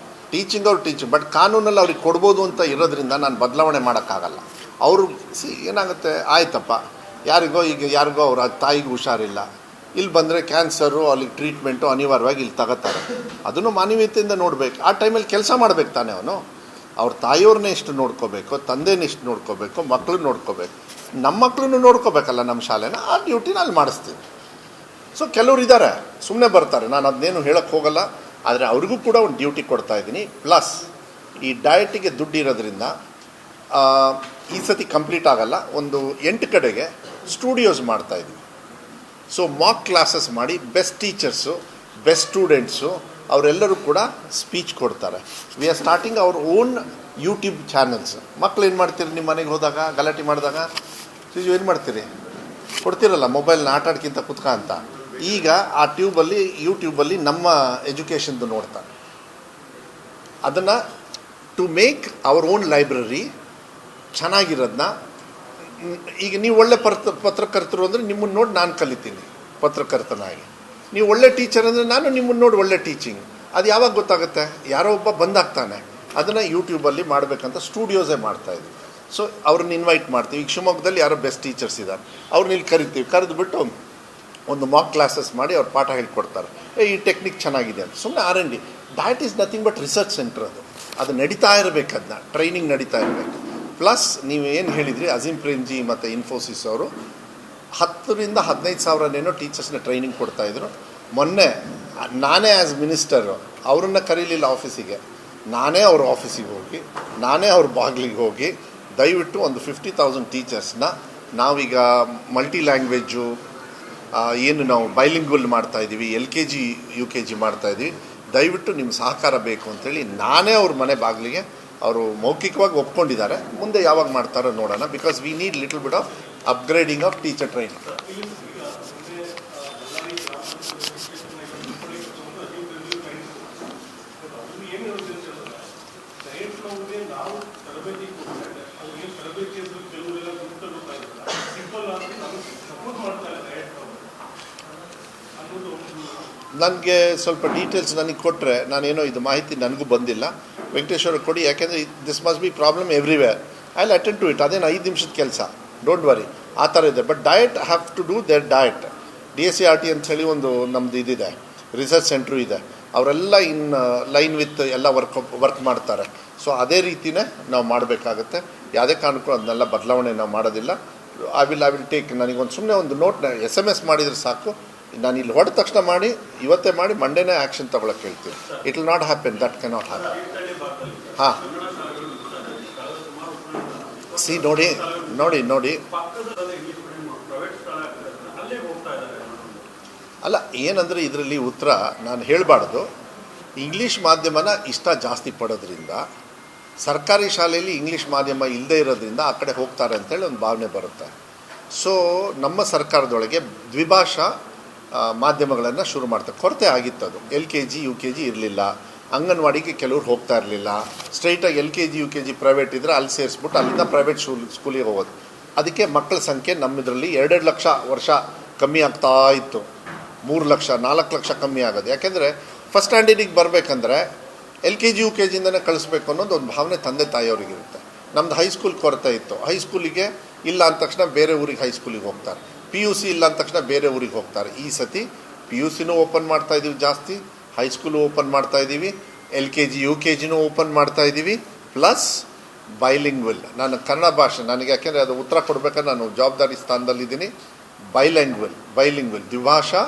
ಟೀಚಿಂಗ್ ಬಟ್ ಕಾನೂನಲ್ಲಿ ಅವ್ರಿಗೆ ಕೊಡ್ಬೋದು ಅಂತ ಇರೋದ್ರಿಂದ ನಾನು ಬದಲಾವಣೆ ಮಾಡೋಕ್ಕಾಗಲ್ಲ. ಅವರು ಏನಾಗುತ್ತೆ, ಆಯ್ತಪ್ಪ, ಯಾರಿಗೋ ಅವ್ರ ತಾಯಿಗೆ ಹುಷಾರಿಲ್ಲ, ಇಲ್ಲಿ ಬಂದರೆ ಕ್ಯಾನ್ಸರು, ಅಲ್ಲಿಗೆ ಟ್ರೀಟ್ಮೆಂಟು ಅನಿವಾರ್ಯವಾಗಿ ಇಲ್ಲಿ ತಗೋತಾರೆ. ಅದನ್ನು ಮಾನವೀಯತೆಯಿಂದ ನೋಡಬೇಕು. ಆ ಟೈಮಲ್ಲಿ ಕೆಲಸ ಮಾಡಬೇಕು ತಾನೇ ಅವನು. ಅವ್ರ ತಾಯಿಯವ್ರನ್ನೇ ಎಷ್ಟು ನೋಡ್ಕೋಬೇಕು, ತಂದೆನೇ ಎಷ್ಟು ನೋಡ್ಕೋಬೇಕು, ಮಕ್ಕಳನ್ನ ನೋಡ್ಕೋಬೇಕು, ನಮ್ಮ ಮಕ್ಕಳನ್ನು ನೋಡ್ಕೋಬೇಕಲ್ಲ ನಮ್ಮ ಶಾಲೆನ. ಆ ಡ್ಯೂಟಿನ ಅಲ್ಲಿ ಮಾಡಿಸ್ತೀನಿ. ಸೊ ಕೆಲವ್ರು ಇದ್ದಾರೆ ಸುಮ್ಮನೆ ಬರ್ತಾರೆ, ನಾನು ಅದನ್ನೇನು ಹೇಳೋಕ್ಕೆ ಹೋಗಲ್ಲ. ಆದರೆ ಅವ್ರಿಗೂ ಕೂಡ ಒಂದು ಡ್ಯೂಟಿ ಕೊಡ್ತಾಯಿದ್ದೀನಿ. ಪ್ಲಸ್ ಈ ಡಯಟಿಗೆ ದುಡ್ಡು ಇರೋದ್ರಿಂದ ಈ ಸತಿ ಕಂಪ್ಲೀಟ್ ಆಗಲ್ಲ, ಒಂದು 8 ಕಡೆಗೆ ಸ್ಟುಡಿಯೋಸ್ ಮಾಡ್ತಾಯಿದ್ವಿ. ಸೊ ಮಾಕ್ ಕ್ಲಾಸಸ್ ಮಾಡಿ ಬೆಸ್ಟ್ ಟೀಚರ್ಸು, ಬೆಸ್ಟ್ ಸ್ಟೂಡೆಂಟ್ಸು ಅವರೆಲ್ಲರೂ ಕೂಡ ಸ್ಪೀಚ್ ಕೊಡ್ತಾರೆ. We are starting our own YouTube channels. ಮಕ್ಳು ಏನು ಮಾಡ್ತೀರಿ, ನಿಮ್ಮ ಮನೆಗೆ ಹೋದಾಗ ಗಲಾಟೆ ಮಾಡಿದಾಗ ಏನು ಮಾಡ್ತೀರಿ, ಕೊಡ್ತಿರಲ್ಲ ಮೊಬೈಲ್ನ ಆಟಾಡ್ಕಿಂತ ಕುತ್ಕ ಅಂತ. ಈಗ ಆ ಯೂಟ್ಯೂಬಲ್ಲಿ ನಮ್ಮ ಎಜುಕೇಷನ್ದು ನೋಡ್ತಾರೆ. ಅದನ್ನು to make our own library ಚೆನ್ನಾಗಿರೋದನ್ನ. ಈಗ ನೀವು ಒಳ್ಳೆ ಪತ್ರಕರ್ತರು ಅಂದರೆ ನಿಮ್ಮನ್ನು ನೋಡಿ ನಾನು ಕಲಿತೀನಿ ಪತ್ರಕರ್ತನಾಗಿ. ನೀವು ಒಳ್ಳೆ ಟೀಚರ್ ಅಂದರೆ ನಾನು ನಿಮ್ಮನ್ನು ನೋಡಿ ಒಳ್ಳೆ ಟೀಚಿಂಗ್. ಅದು ಯಾವಾಗ ಗೊತ್ತಾಗುತ್ತೆ, ಯಾರೋ ಒಬ್ಬ ಬಂದಾಗ್ತಾನೆ. ಅದನ್ನು ಯೂಟ್ಯೂಬಲ್ಲಿ ಮಾಡಬೇಕಂತ ಸ್ಟುಡಿಯೋಸೇ ಮಾಡ್ತಾಯಿದ್ವಿ. ಸೊ ಅವ್ರನ್ನ ಇನ್ವೈಟ್ ಮಾಡ್ತೀವಿ. ಈಗ ಶಿವಮೊಗ್ಗದಲ್ಲಿ ಯಾರೋ ಬೆಸ್ಟ್ ಟೀಚರ್ಸ್ ಇದ್ದಾರೆ, ಅವ್ರನ್ನ ಇಲ್ಲಿ ಕರಿತೀವಿ. ಕರೆದುಬಿಟ್ಟು ಒಂದು ಮಾಕ್ ಕ್ಲಾಸಸ್ ಮಾಡಿ ಅವ್ರು ಪಾಠ ಹೇಳ್ಕೊಡ್ತಾರೆ. ಈ ಟೆಕ್ನಿಕ್ ಚೆನ್ನಾಗಿದೆ ಅಂತ. ಸುಮ್ಮನೆ R&D. That is nothing but research centre. ಅದು ನಡೀತಾ ಇರಬೇಕು, ಅದನ್ನ ಟ್ರೈನಿಂಗ್ ನಡೀತಾ ಇರಬೇಕು. ಪ್ಲಸ್ ನೀವು ಏನು ಹೇಳಿದ್ರಿ, ಅಜೀಮ್ ಪ್ರೇಮ್ಜಿ ಮತ್ತು ಇನ್ಫೋಸಿಸ್ ಅವರು 10,000 to 15,000 ಟೀಚರ್ಸ್ನ ಟ್ರೈನಿಂಗ್ ಕೊಡ್ತಾಯಿದ್ರು. ಮೊನ್ನೆ ನಾನೇ ಆ್ಯಸ್ ಮಿನಿಸ್ಟರು ಅವ್ರನ್ನ ಕರೀಲಿಲ್ಲ ಆಫೀಸಿಗೆ. ನಾನೇ ಅವ್ರ ಆಫೀಸಿಗೆ ಹೋಗಿ ನಾನೇ ಅವ್ರ ಬಾಗಿಲಿಗೆ ಹೋಗಿ ದಯವಿಟ್ಟು ಒಂದು 50,000 ಟೀಚರ್ಸ್ನ ನಾವೀಗ ಮಲ್ಟಿ ಲ್ಯಾಂಗ್ವೇಜು ಏನು ನಾವು ಬೈಲಿಂಗ್ವಲ್ ಮಾಡ್ತಾಯಿದ್ದೀವಿ, LKG UKG ಮಾಡ್ತಾಯಿದ್ದೀವಿ, ದಯವಿಟ್ಟು ನಿಮ್ಮ ಸಹಕಾರ ಬೇಕು ಅಂತೇಳಿ ನಾನೇ ಅವ್ರ ಮನೆ ಬಾಗಿಲಿಗೆ ಅವರು ಮೌಖಿಕವಾಗಿ ಒಪ್ಕೊಂಡಿದ್ದಾರೆ. ಮುಂದೆ ಯಾವಾಗ ಮಾಡ್ತಾರೋ ನೋಡೋಣ. Because we need little bit of upgrading of teacher training. ನನಗೆ ಸ್ವಲ್ಪ ಡೀಟೇಲ್ಸ್ ನನಗೆ ಕೊಟ್ಟರೆ, ನಾನೇನೋ ಇದು ಮಾಹಿತಿ ನನಗೂ ಬಂದಿಲ್ಲ, ವೆಂಕಟೇಶ್ವರ ಕೊಡಿ. ಯಾಕೆಂದರೆ this must be problem everywhere. I will attend to it. ಅದೇನು 5 ನಿಮಿಷದ ಕೆಲಸ, ಡೋಂಟ್ ವರಿ, ಆ ಥರ ಇದೆ. But diet have to do their diet. DSCRT ಅಂಥೇಳಿ ಒಂದು ನಮ್ಮದು ಇದಿದೆ, ರಿಸರ್ಚ್ ಸೆಂಟ್ರು ಇದೆ, ಅವರೆಲ್ಲ ಇನ್ ಲೈನ್ ವಿತ್ ಎಲ್ಲ ವರ್ಕ್ ಮಾಡ್ತಾರೆ. ಸೊ ಅದೇ ರೀತಿಯೇ ನಾವು ಮಾಡಬೇಕಾಗತ್ತೆ. ಯಾವುದೇ ಕಾರಣಕ್ಕೂ ಅದನ್ನೆಲ್ಲ ಬದಲಾವಣೆ ನಾವು ಮಾಡೋದಿಲ್ಲ. I will take. ನನಗೊಂದು ಸುಮ್ಮನೆ ಒಂದು ನೋಟ್ನ SMS ಮಾಡಿದರೆ ಸಾಕು. ನಾನು ಇಲ್ಲಿ ಹೊಡೆದ ತಕ್ಷಣ ಮಾಡಿ, ಇವತ್ತೇ ಮಾಡಿ, ಮಂಡೇನೇ ಆ್ಯಕ್ಷನ್ ತೊಗೊಳಕ್ಕೆ ಹೇಳ್ತೀನಿ. It will not happen, that can not happen. ಹಾಂ, ಸಿ ನೋಡಿ ನೋಡಿ ನೋಡಿ ಅಲ್ಲ, ಏನಂದರೆ ಇದರಲ್ಲಿ ಉತ್ತರ ನಾನು ಹೇಳಬಾರ್ದು. ಇಂಗ್ಲೀಷ್ ಮಾಧ್ಯಮನ ಇಷ್ಟ ಜಾಸ್ತಿ ಪಡೋದ್ರಿಂದ, ಸರ್ಕಾರಿ ಶಾಲೆಯಲ್ಲಿ ಇಂಗ್ಲೀಷ್ ಮಾಧ್ಯಮ ಇಲ್ಲದೇ ಇರೋದ್ರಿಂದ ಆ ಕಡೆ ಹೋಗ್ತಾರೆ ಅಂತೇಳಿ ಒಂದು ಭಾವನೆ ಬರುತ್ತೆ. ಸೊ ನಮ್ಮ ಸರ್ಕಾರದೊಳಗೆ ದ್ವಿಭಾಷಾ ಮಾಧ್ಯಮಗಳನ್ನು ಶುರು ಮಾಡ್ತಾರೆ. ಕೊರತೆ ಆಗಿತ್ತು. ಅದು LKG UKG ಇರಲಿಲ್ಲ. ಅಂಗನವಾಡಿಗೆ ಕೆಲವ್ರು ಹೋಗ್ತಾ ಇರಲಿಲ್ಲ. ಸ್ಟ್ರೈಟಾಗಿ LKG UKG ಪ್ರೈವೇಟ್ ಇದ್ದರೆ ಅಲ್ಲಿ ಸೇರಿಸ್ಬಿಟ್ಟು ಅಲ್ಲಿಂದ ಪ್ರೈವೇಟ್ ಸ್ಕೂಲಿಗೆ ಹೋಗೋದು. ಅದಕ್ಕೆ ಮಕ್ಕಳ ಸಂಖ್ಯೆ ನಮ್ಮಿದ್ರಲ್ಲಿ 2.5 ಲಕ್ಷ ವರ್ಷ ಕಮ್ಮಿ ಆಗ್ತಾ ಇತ್ತು. 3 ಲಕ್ಷ 4 ಲಕ್ಷ ಕಮ್ಮಿ ಆಗೋದು. ಯಾಕೆಂದರೆ ಫಸ್ಟ್ ಸ್ಟ್ಯಾಂಡರ್ಡಿಗೆ ಬರಬೇಕಂದ್ರೆ LKG UKGಯಿಂದನೇ ಕಳಿಸ್ಬೇಕು ಅನ್ನೋದು ಒಂದು ಭಾವನೆ ತಂದೆ ತಾಯಿಯವರಿಗಿರುತ್ತೆ. ನಮ್ಮದು ಹೈಸ್ಕೂಲ್ ಕೊರತೆ ಇತ್ತು. ಹೈಸ್ಕೂಲಿಗೆ ಇಲ್ಲ ಅಂದ ತಕ್ಷಣ ಬೇರೆ ಊರಿಗೆ ಹೈಸ್ಕೂಲಿಗೆ ಹೋಗ್ತಾರೆ. PUC ಇಲ್ಲ ಅಂದ ತಕ್ಷಣ ಬೇರೆ ಊರಿಗೆ ಹೋಗ್ತಾರೆ. ಈ ಸತಿ PUCನೂ ಓಪನ್ ಮಾಡ್ತಾಯಿದ್ದೀವಿ ಜಾಸ್ತಿ, ಹೈಸ್ಕೂಲು ಓಪನ್ ಮಾಡ್ತಾಯಿದ್ದೀವಿ, LKG UKGನೂ ಓಪನ್ ಮಾಡ್ತಾಯಿದ್ದೀವಿ, ಪ್ಲಸ್ ಬೈಲಿಂಗ್ವಲ್. ನಾನು ಕನ್ನಡ ಭಾಷೆ, ನನಗೆ ಯಾಕೆಂದರೆ ಅದು ಉತ್ತರ ಕೊಡಬೇಕಾದ್ರೆ ನಾನು ಜವಾಬ್ದಾರಿ ಸ್ಥಾನದಲ್ಲಿದ್ದೀನಿ. ಬೈಲಿಂಗ್ವಲ್ ದ್ವಿಭಾಷಾ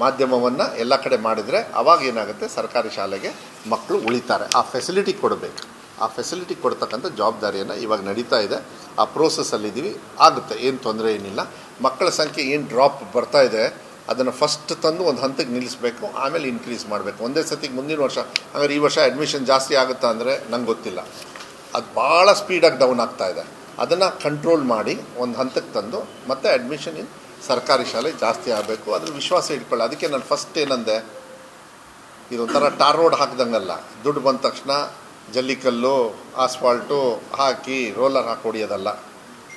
ಮಾಧ್ಯಮವನ್ನು ಎಲ್ಲ ಕಡೆ ಮಾಡಿದರೆ ಅವಾಗ ಏನಾಗುತ್ತೆ, ಸರ್ಕಾರಿ ಶಾಲೆಗೆ ಮಕ್ಕಳು ಉಳಿತಾರೆ. ಆ ಫೆಸಿಲಿಟಿ ಕೊಡಬೇಕು. ಆ ಫೆಸಿಲಿಟಿ ಕೊಡ್ತಕ್ಕಂಥ ಜವಾಬ್ದಾರಿಯನ್ನು ಇವಾಗ ನಡೀತಾ ಇದೆ. ಆ ಪ್ರೋಸೆಸ್ಸಲ್ಲಿದ್ದೀವಿ. ಆಗುತ್ತೆ, ಏನು ತೊಂದರೆ ಏನಿಲ್ಲ. ಮಕ್ಕಳ ಸಂಖ್ಯೆ ಏನು ಡ್ರಾಪ್ ಬರ್ತಾ ಇದೆ ಅದನ್ನು ಫಸ್ಟ್ ತಂದು ಒಂದು ಹಂತಕ್ಕೆ ನಿಲ್ಲಿಸಬೇಕು, ಆಮೇಲೆ ಇನ್ಕ್ರೀಸ್ ಮಾಡಬೇಕು. ಒಂದೇ ಸತಿಗೆ ಮುಂದಿನ ವರ್ಷ ಹಾಗಾದ್ರೆ ಈ ವರ್ಷ ಅಡ್ಮಿಷನ್ ಜಾಸ್ತಿ ಆಗುತ್ತಾ ಅಂದರೆ ನಂಗೆ ಗೊತ್ತಿಲ್ಲ. ಅದು ಭಾಳ ಸ್ಪೀಡಾಗಿ ಡೌನ್ ಆಗ್ತಾ ಇದೆ. ಅದನ್ನು ಕಂಟ್ರೋಲ್ ಮಾಡಿ ಒಂದು ಹಂತಕ್ಕೆ ತಂದು ಮತ್ತೆ ಅಡ್ಮಿಷನ್ ಇನ್ ಸರ್ಕಾರಿ ಶಾಲೆ ಜಾಸ್ತಿ ಆಗಬೇಕು. ಅದ್ರ ವಿಶ್ವಾಸ ಇಟ್ಕೊಳ್ಳಿ. ಅದಕ್ಕೆ ನಾನು ಫಸ್ಟ್ ಏನಂದೆ, ಇದೊಂಥರ ಟಾರ್ ರೋಡ್ ಹಾಕ್ದಂಗಲ್ಲ. ದುಡ್ಡು ಬಂದ ತಕ್ಷಣ ಜಲ್ಲಿಕಲ್ಲು ಆಸ್ಫಾಲ್ಟು ಹಾಕಿ ರೋಲರ್ ಹಾಕಿ ಹೊಡಿಯೋದಲ್ಲ.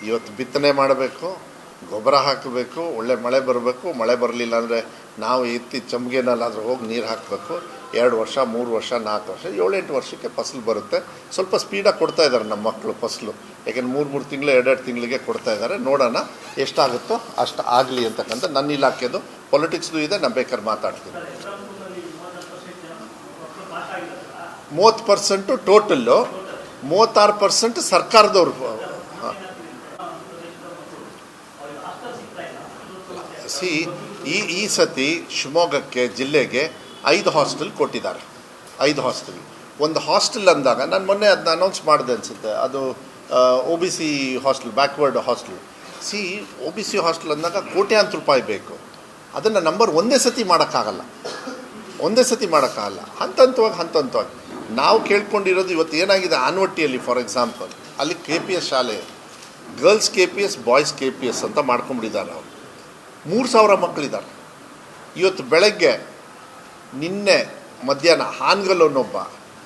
ಇವತ್ತು ಬಿತ್ತನೆ ಮಾಡಬೇಕು, ಗೊಬ್ಬರ ಹಾಕಬೇಕು, ಒಳ್ಳೆ ಮಳೆ ಬರಬೇಕು. ಮಳೆ ಬರಲಿಲ್ಲ ಅಂದರೆ ನಾವು ಎತ್ತಿ ಚಮ್ಗೆನಲ್ಲಾದರೂ ಹೋಗಿ ನೀರು ಹಾಕಬೇಕು. 2 ವರ್ಷ 3 ವರ್ಷ 4 ವರ್ಷ 7-8 ವರ್ಷಕ್ಕೆ ಫಸಲು ಬರುತ್ತೆ. ಸ್ವಲ್ಪ ಸ್ಪೀಡಾಗಿ ಕೊಡ್ತಾ ಇದ್ದಾರೆ ನಮ್ಮ ಮಕ್ಕಳು ಫಸಲು. ಯಾಕೆಂದ್ರೆ 3 ತಿಂಗಳು 2 ತಿಂಗಳಿಗೆ ಕೊಡ್ತಾ ಇದ್ದಾರೆ. ನೋಡೋಣ ಎಷ್ಟಾಗುತ್ತೋ ಅಷ್ಟು ಆಗಲಿ ಅಂತಕ್ಕಂಥ ನನ್ನ ಇಲಾಖೆದು ಪೊಲಿಟಿಕ್ಸ್ದು ಇದೆ. ನಾನು ಬೇಕಾದ್ರೆ ಮಾತಾಡ್ತೀನಿ. 30% ಟೋಟಲ್ಲು, 36% ಸರ್ಕಾರದವ್ರು. ಸಿ ಈ ಸತಿ ಶಿವಮೊಗ್ಗಕ್ಕೆ ಜಿಲ್ಲೆಗೆ 5 ಹಾಸ್ಟೆಲ್ ಕೊಟ್ಟಿದ್ದಾರೆ. 5 ಹಾಸ್ಟೆಲ್. ಒಂದು ಹಾಸ್ಟೆಲ್ ಅಂದಾಗ ನಾನು ಮೊನ್ನೆ ಅದನ್ನ ಅನೌನ್ಸ್ ಮಾಡಿದೆ ಅನಿಸುತ್ತೆ. ಅದು OBC hostel, backward hostel. C OBC hostel ಅಂದಾಗ ಕೋಟ್ಯಾಂತರ ರೂಪಾಯಿ ಬೇಕು. ಅದನ್ನು ನಂಬರ್ ಒಂದೇ ಸತಿ ಮಾಡೋಕ್ಕಾಗಲ್ಲ. ಹಂತವಾಗಿ ನಾವು ಕೇಳ್ಕೊಂಡಿರೋದು ಇವತ್ತು ಏನಾಗಿದೆ, ಆನ್ವಟ್ಟಿಯಲ್ಲಿ ಫಾರ್ ಎಕ್ಸಾಂಪಲ್ ಅಲ್ಲಿ KPS ಶಾಲೆ, ಗರ್ಲ್ಸ್ KPS ಬಾಯ್ಸ್ KPS ಅಂತ ಮಾಡ್ಕೊಂಡ್ಬಿಟ್ಟಿದ್ದಾರೆ. ಅವರು 3,000 ಮಕ್ಕಳಿದ್ದಾರೆ. ಇವತ್ತು ಬೆಳಗ್ಗೆ ನಿನ್ನೆ ಮಧ್ಯಾಹ್ನ ಹಾನ್ಗಲ್ಲೊನ್ನೊಬ್ಬ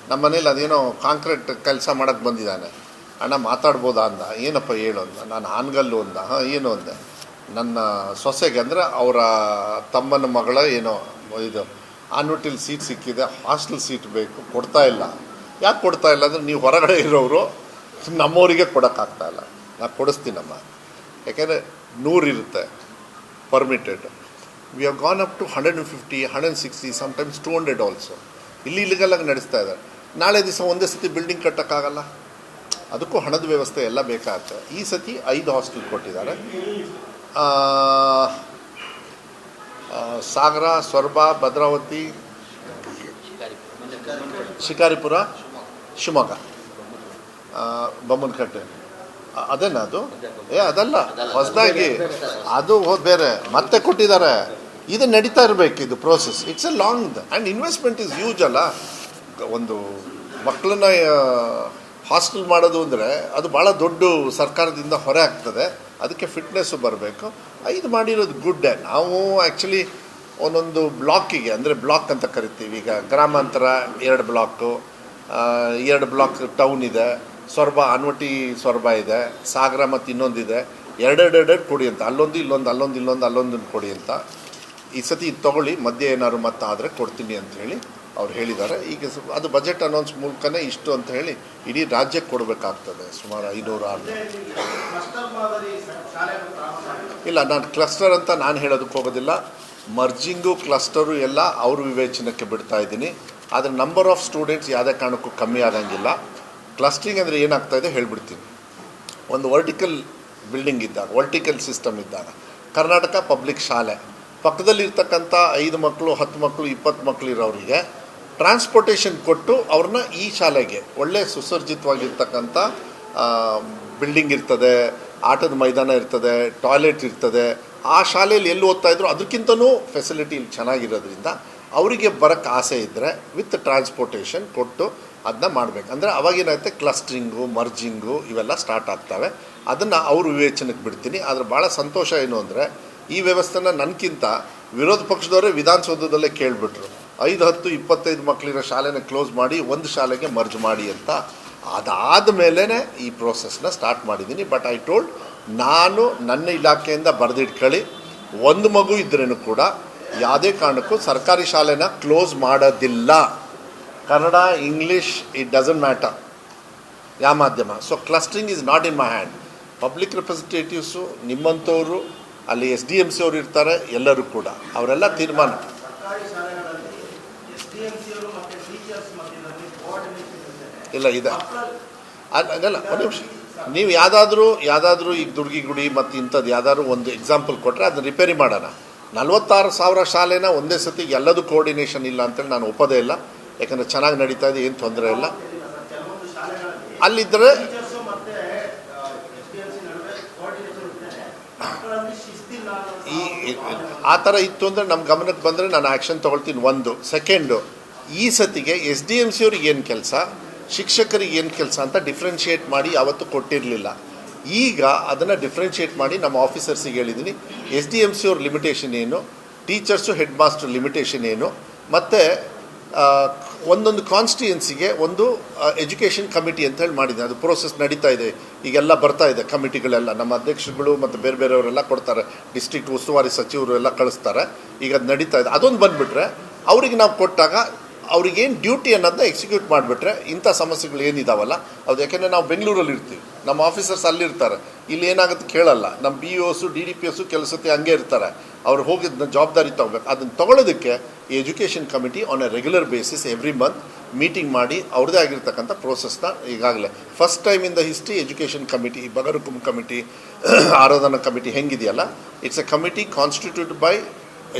ನಮ್ಮ ಮನೇಲಿ ಅದೇನೋ ಕಾಂಕ್ರೀಟ್ ಕೆಲಸ ಮಾಡೋಕ್ಕೆ ಬಂದಿದ್ದಾನೆ. ಅಣ್ಣ ಮಾತಾಡ್ಬೋದಾ ಅಂದ. ಏನಪ್ಪ ಹೇಳು ಅಂದ. ನಾನು ಹಾನ್ಗಲ್ಲು ಅಂದ. ಹಾಂ ಏನು ಅಂದೆ. ನನ್ನ ಸೊಸೆಗೆ ಅಂದರೆ ಅವರ ತಮ್ಮನ ಮಗಳ ಏನೋ ಇದು ಆನ್ವಟ್ಟಿಲ್ ಸೀಟ್ ಸಿಕ್ಕಿದೆ, ಹಾಸ್ಟೆಲ್ ಸೀಟ್ ಬೇಕು, ಕೊಡ್ತಾ ಇಲ್ಲ. ಯಾಕೆ ಕೊಡ್ತಾ ಇಲ್ಲ ಅಂದರೆ ನೀವು ಹೊರಗಡೆ ಇರೋರು ನಮ್ಮವರಿಗೆ ಕೊಡೋಕ್ಕಾಗ್ತಾಯಿಲ್ಲ. ನಾನು ಕೊಡಿಸ್ತೀನಮ್ಮ. ಯಾಕೆಂದರೆ 100 ಇರುತ್ತೆ permitted. We have gone up to 150, 160, sometimes 200 also. ಇಲ್ಲಿಗಲಾಗಿ ನಡೆಸ್ತಾ ಇದ್ದಾರೆ. ನಾಳೆ ದಿವಸ ಒಂದೇ ಸತಿ ಬಿಲ್ಡಿಂಗ್ ಕಟ್ಟೋಕ್ಕಾಗಲ್ಲ. ಅದಕ್ಕೂ ಹಣದ ವ್ಯವಸ್ಥೆ ಎಲ್ಲ ಬೇಕಾಗುತ್ತೆ. ಈ ಸತಿ 5 ಹಾಸ್ಟೆಲ್ ಕೊಟ್ಟಿದ್ದಾರೆ. ಸಾಗರ, ಸೊರಬ, ಭದ್ರಾವತಿ, ಶಿಕಾರಿಪುರ, ಶಿವಮೊಗ್ಗ ಬೊಮ್ಮನಕಟ್ಟೆ ಅದೇನಾ ಅದು? ಅದಲ್ಲ, ಹೊಸದಾಗಿ ಅದು ಬೇರೆ ಮತ್ತೆ ಕೊಟ್ಟಿದ್ದಾರೆ. ಇದು ನಡೀತಾ ಇರಬೇಕು, ಇದು process. It's A long and investment is huge ಅಲ್ಲ. ಒಂದು ಮಕ್ಕಳನ್ನ ಹಾಸ್ಟೆಲ್ ಮಾಡೋದು ಅಂದರೆ ಅದು ಭಾಳ ದೊಡ್ಡ ಸರ್ಕಾರದಿಂದ ಹೊರೆ ಆಗ್ತದೆ. ಅದಕ್ಕೆ ಫಿಟ್ನೆಸ್ಸು ಬರಬೇಕು. ಇದು ಮಾಡಿರೋದು ಗುಡ್. ನಾವು ಆ್ಯಕ್ಚುಲಿ ಒಂದೊಂದು ಬ್ಲಾಕಿಗೆ, ಅಂದರೆ ಬ್ಲಾಕ್ ಅಂತ ಕರಿತೀವಿ, ಈಗ ಗ್ರಾಮಾಂತರ 2 ಬ್ಲಾಕು, 2 ಬ್ಲಾಕ್ ಟೌನ್ ಇದೆ, ಸೊರಬ ಅನ್ವಟಿ ಸೊರಬ ಇದೆ, ಸಾಗರ ಮತ್ತು ಇನ್ನೊಂದಿದೆ. 2 ಕೊಡಿ ಅಂತ, ಅಲ್ಲೊಂದು ಅಲ್ಲೊಂದನ್ನು ಕೊಡಿ ಅಂತ. ಈ ಸತಿ ಇದು ತೊಗೊಳ್ಳಿ, ಮಧ್ಯೆ ಏನಾದ್ರು ಮತ್ತೆ ಆದರೆ ಕೊಡ್ತೀನಿ ಅಂತ ಹೇಳಿ ಅವ್ರು ಹೇಳಿದ್ದಾರೆ. ಈಗ ಅದು ಬಜೆಟ್ ಅನೌನ್ಸ್ ಮೂಲಕನೇ ಇಷ್ಟು ಅಂತ ಹೇಳಿ ಇಡೀ ರಾಜ್ಯಕ್ಕೆ ಕೊಡಬೇಕಾಗ್ತದೆ. ಸುಮಾರು 500-600. ಇಲ್ಲ, ನಾನು ಕ್ಲಸ್ಟರ್ ಅಂತ ನಾನು ಹೇಳೋದಕ್ಕೆ ಹೋಗೋದಿಲ್ಲ. ಮರ್ಜಿಂಗು ಕ್ಲಸ್ಟರು ಎಲ್ಲ ಅವ್ರ ವಿವೇಚನಕ್ಕೆ ಬಿಡ್ತಾ ಇದ್ದೀನಿ. ಆದರೆ ನಂಬರ್ ಆಫ್ ಸ್ಟೂಡೆಂಟ್ಸ್ ಯಾವುದೇ ಕಾರಣಕ್ಕೂ ಕಮ್ಮಿ ಆಗಂಗಿಲ್ಲ. ಕ್ಲಸ್ಟ್ರಿಂಗ್ ಅಂದರೆ ಏನಾಗ್ತಾಯಿದೆ ಹೇಳ್ಬಿಡ್ತೀನಿ. ಒಂದು ವರ್ಟಿಕಲ್ ಬಿಲ್ಡಿಂಗ್ ಇದ್ದಾಗ, ವರ್ಟಿಕಲ್ ಸಿಸ್ಟಮ್ ಇದ್ದಾಗ, ಕರ್ನಾಟಕ ಪಬ್ಲಿಕ್ ಶಾಲೆ ಪಕ್ಕದಲ್ಲಿರ್ತಕ್ಕಂಥ 5 ಮಕ್ಕಳು 10 ಮಕ್ಕಳು 20 ಮಕ್ಕಳು ಇರೋರಿಗೆ ಟ್ರಾನ್ಸ್ಪೋರ್ಟೇಷನ್ ಕೊಟ್ಟು ಅವ್ರನ್ನ ಈ ಶಾಲೆಗೆ ಒಳ್ಳೆ ಸುಸರ್ಜಿತವಾಗಿರ್ತಕ್ಕಂಥ ಬಿಲ್ಡಿಂಗ್ ಇರ್ತದೆ, ಆಟದ ಮೈದಾನ ಇರ್ತದೆ, ಟಾಯ್ಲೆಟ್ ಇರ್ತದೆ. ಆ ಶಾಲೆಯಲ್ಲಿ ಎಲ್ಲಿ ಓದ್ತಾಯಿದ್ರು ಅದಕ್ಕಿಂತನೂ ಫೆಸಿಲಿಟಿ ಇಲ್ಲಿ ಚೆನ್ನಾಗಿರೋದ್ರಿಂದ ಅವರಿಗೆ ಬರೋಕ್ಕೆ ಆಸೆ ಇದ್ದರೆ ವಿತ್ ಟ್ರಾನ್ಸ್ಪೋರ್ಟೇಷನ್ ಕೊಟ್ಟು ಅದನ್ನ ಮಾಡಬೇಕು. ಅಂದರೆ ಅವಾಗೇನಾಗುತ್ತೆ, ಕ್ಲಸ್ಟ್ರಿಂಗು ಮರ್ಜಿಂಗು ಇವೆಲ್ಲ ಸ್ಟಾರ್ಟ್ ಆಗ್ತವೆ. ಅದನ್ನು ಅವ್ರ ವಿವೇಚನೆಗೆ ಬಿಡ್ತೀನಿ. ಆದರೆ ಭಾಳ ಸಂತೋಷ ಏನು ಅಂದರೆ, ಈ ವ್ಯವಸ್ಥೆನ ನನಗಿಂತ ವಿರೋಧ ಪಕ್ಷದವರೇ ವಿಧಾನಸೌಧದಲ್ಲೇ ಕೇಳಿಬಿಟ್ರು, 5, 10, 25 ಮಕ್ಕಳಿರೋ ಶಾಲೆನ ಕ್ಲೋಸ್ ಮಾಡಿ ಒಂದು ಶಾಲೆಗೆ ಮರ್ಜ್ ಮಾಡಿ ಅಂತ. ಅದಾದ ಮೇಲೇ ಈ ಪ್ರೋಸೆಸ್ನ ಸ್ಟಾರ್ಟ್ ಮಾಡಿದ್ದೀನಿ. ಬಟ್ ಐ ಟೋಲ್ಡ್, ನಾನು ನನ್ನ ಇಲಾಖೆಯಿಂದ ಬರೆದಿಟ್ಕೊಳ್ಳಿ, ಒಂದು ಮಗು ಇದ್ರೂ ಕೂಡ ಯಾವುದೇ ಕಾರಣಕ್ಕೂ ಸರ್ಕಾರಿ ಶಾಲೆನ ಕ್ಲೋಸ್ ಮಾಡೋದಿಲ್ಲ. Kannada, English, it doesn't matter ಯಾವ ಮಾಧ್ಯಮ. So clustering is not in my hand. Public representatives, ನಿಮ್ಮಂಥವರು, ಅಲ್ಲಿ SDMC ಅವರು ಇರ್ತಾರೆ, ಎಲ್ಲರೂ ಕೂಡ ಅವರೆಲ್ಲ ತೀರ್ಮಾನ. ಇಲ್ಲ ಇದೆ ಅದಲ್ಲ. ಒಂದು ನಿಮಿಷ, ನೀವು ಯಾವುದಾದ್ರೂ ಈಗ ದುರ್ಗಿಗುಡಿ ಮತ್ತು ಇಂಥದ್ದು ಯಾವುದಾದ್ರು ಒಂದು ಎಕ್ಸಾಂಪಲ್ ಕೊಟ್ಟರೆ ಅದನ್ನ ರಿಪೇರಿ ಮಾಡೋಣ. 46,000 ಶಾಲೆನ ಒಂದೇ ಸತಿ ಎಲ್ಲದೂ ಕೋಆರ್ಡಿನೇಷನ್ ಇಲ್ಲ ಅಂತೇಳಿ ನಾನು ಒಪ್ಪೋದೇ ಇಲ್ಲ. ಯಾಕಂದರೆ ಚೆನ್ನಾಗಿ ನಡೀತಾ ಇದೆ, ಏನು ತೊಂದರೆ ಇಲ್ಲ. ಅಲ್ಲಿದ್ದರೆ ಆ ಥರ ಇತ್ತು ಅಂದರೆ ನಮ್ಮ ಗಮನಕ್ಕೆ ಬಂದರೆ ನಾನು ಆ್ಯಕ್ಷನ್ ತೊಗೊಳ್ತೀನಿ. ಒಂದು ಸೆಕೆಂಡು, ಈ ಸತಿಗೆ SDMC ಅವ್ರಿಗೆ ಏನು ಕೆಲಸ, ಶಿಕ್ಷಕರಿಗೆ ಏನು ಕೆಲಸ ಅಂತ ಡಿಫ್ರೆನ್ಷಿಯೇಟ್ ಮಾಡಿ ಯಾವತ್ತೂ ಕೊಟ್ಟಿರಲಿಲ್ಲ. ಈಗ ಅದನ್ನು ಡಿಫ್ರೆನ್ಷಿಯೇಟ್ ಮಾಡಿ ನಮ್ಮ ಆಫೀಸರ್ಸಿಗೆ ಹೇಳಿದ್ದೀನಿ. SDMC ಅವ್ರ ಲಿಮಿಟೇಷನ್ ಏನು, ಟೀಚರ್ಸು ಹೆಡ್ ಮಾಸ್ಟರ್ ಲಿಮಿಟೇಷನ್ ಏನು, ಮತ್ತು ಒಂದೊಂದು ಕಾನ್ಸ್ಟಿಟ್ಯೂನ್ಸಿಗೆ ಒಂದು ಎಜುಕೇಷನ್ ಕಮಿಟಿ ಅಂತ ಹೇಳಿ ಮಾಡಿದ್ದೀನಿ. ಅದು ಪ್ರೋಸೆಸ್ ನಡೀತಾ ಇದೆ, ಈಗೆಲ್ಲ ಬರ್ತಾ ಇದೆ ಕಮಿಟಿಗಳೆಲ್ಲ. ನಮ್ಮ ಅಧ್ಯಕ್ಷರುಗಳು ಮತ್ತು ಬೇರೆಯವರೆಲ್ಲ ಕೊಡ್ತಾರೆ, ಡಿಸ್ಟ್ರಿಕ್ಟ್ ಉಸ್ತುವಾರಿ ಸಚಿವರು ಎಲ್ಲ ಕಳಿಸ್ತಾರೆ. ಈಗ ಅದು ನಡೀತಾ ಇದೆ. ಅದೊಂದು ಬಂದುಬಿಟ್ರೆ ಅವ್ರಿಗೆ ನಾವು ಕೊಟ್ಟಾಗ ಅವ್ರಿಗೇನು ಡ್ಯೂಟಿ ಅನ್ನೋದನ್ನ ಎಕ್ಸಿಕ್ಯೂಟ್ ಮಾಡಿಬಿಟ್ರೆ ಇಂಥ ಸಮಸ್ಯೆಗಳು ಏನಿದಾವಲ್ಲ ಅದು. ಯಾಕೆಂದರೆ ನಾವು ಬೆಂಗಳೂರಲ್ಲಿ ಇರ್ತೀವಿ, ನಮ್ಮ ಆಫೀಸರ್ಸ್ ಅಲ್ಲಿರ್ತಾರೆ, ಇಲ್ಲಿ ಏನಾಗುತ್ತೆ ಕೇಳಲ್ಲ. ನಮ್ಮ BOSು DDPSು ಕೆಲಸಕ್ಕೆ ಹಂಗೆ ಇರ್ತಾರೆ. ಅವ್ರು ಹೋಗಿದ್ದನ್ನ ಜವಾಬ್ದಾರಿ ತೊಗೋಬೇಕು. ಅದನ್ನು ತೊಗೊಳೋದಕ್ಕೆ ಈ education committee on a regular basis every month meeting ಮಾಡಿ ಅವ್ರದ್ದೇ ಆಗಿರ್ತಕ್ಕಂಥ ಪ್ರೋಸೆಸ್ನ ಈಗಾಗಲೇ first time in the history education committee, ಬಗರುಕುಂ ಕಮಿಟಿ, ಆರಾಧನಾ ಕಮಿಟಿ ಹೆಂಗಿದೆಯಲ್ಲ, it's a committee constitute by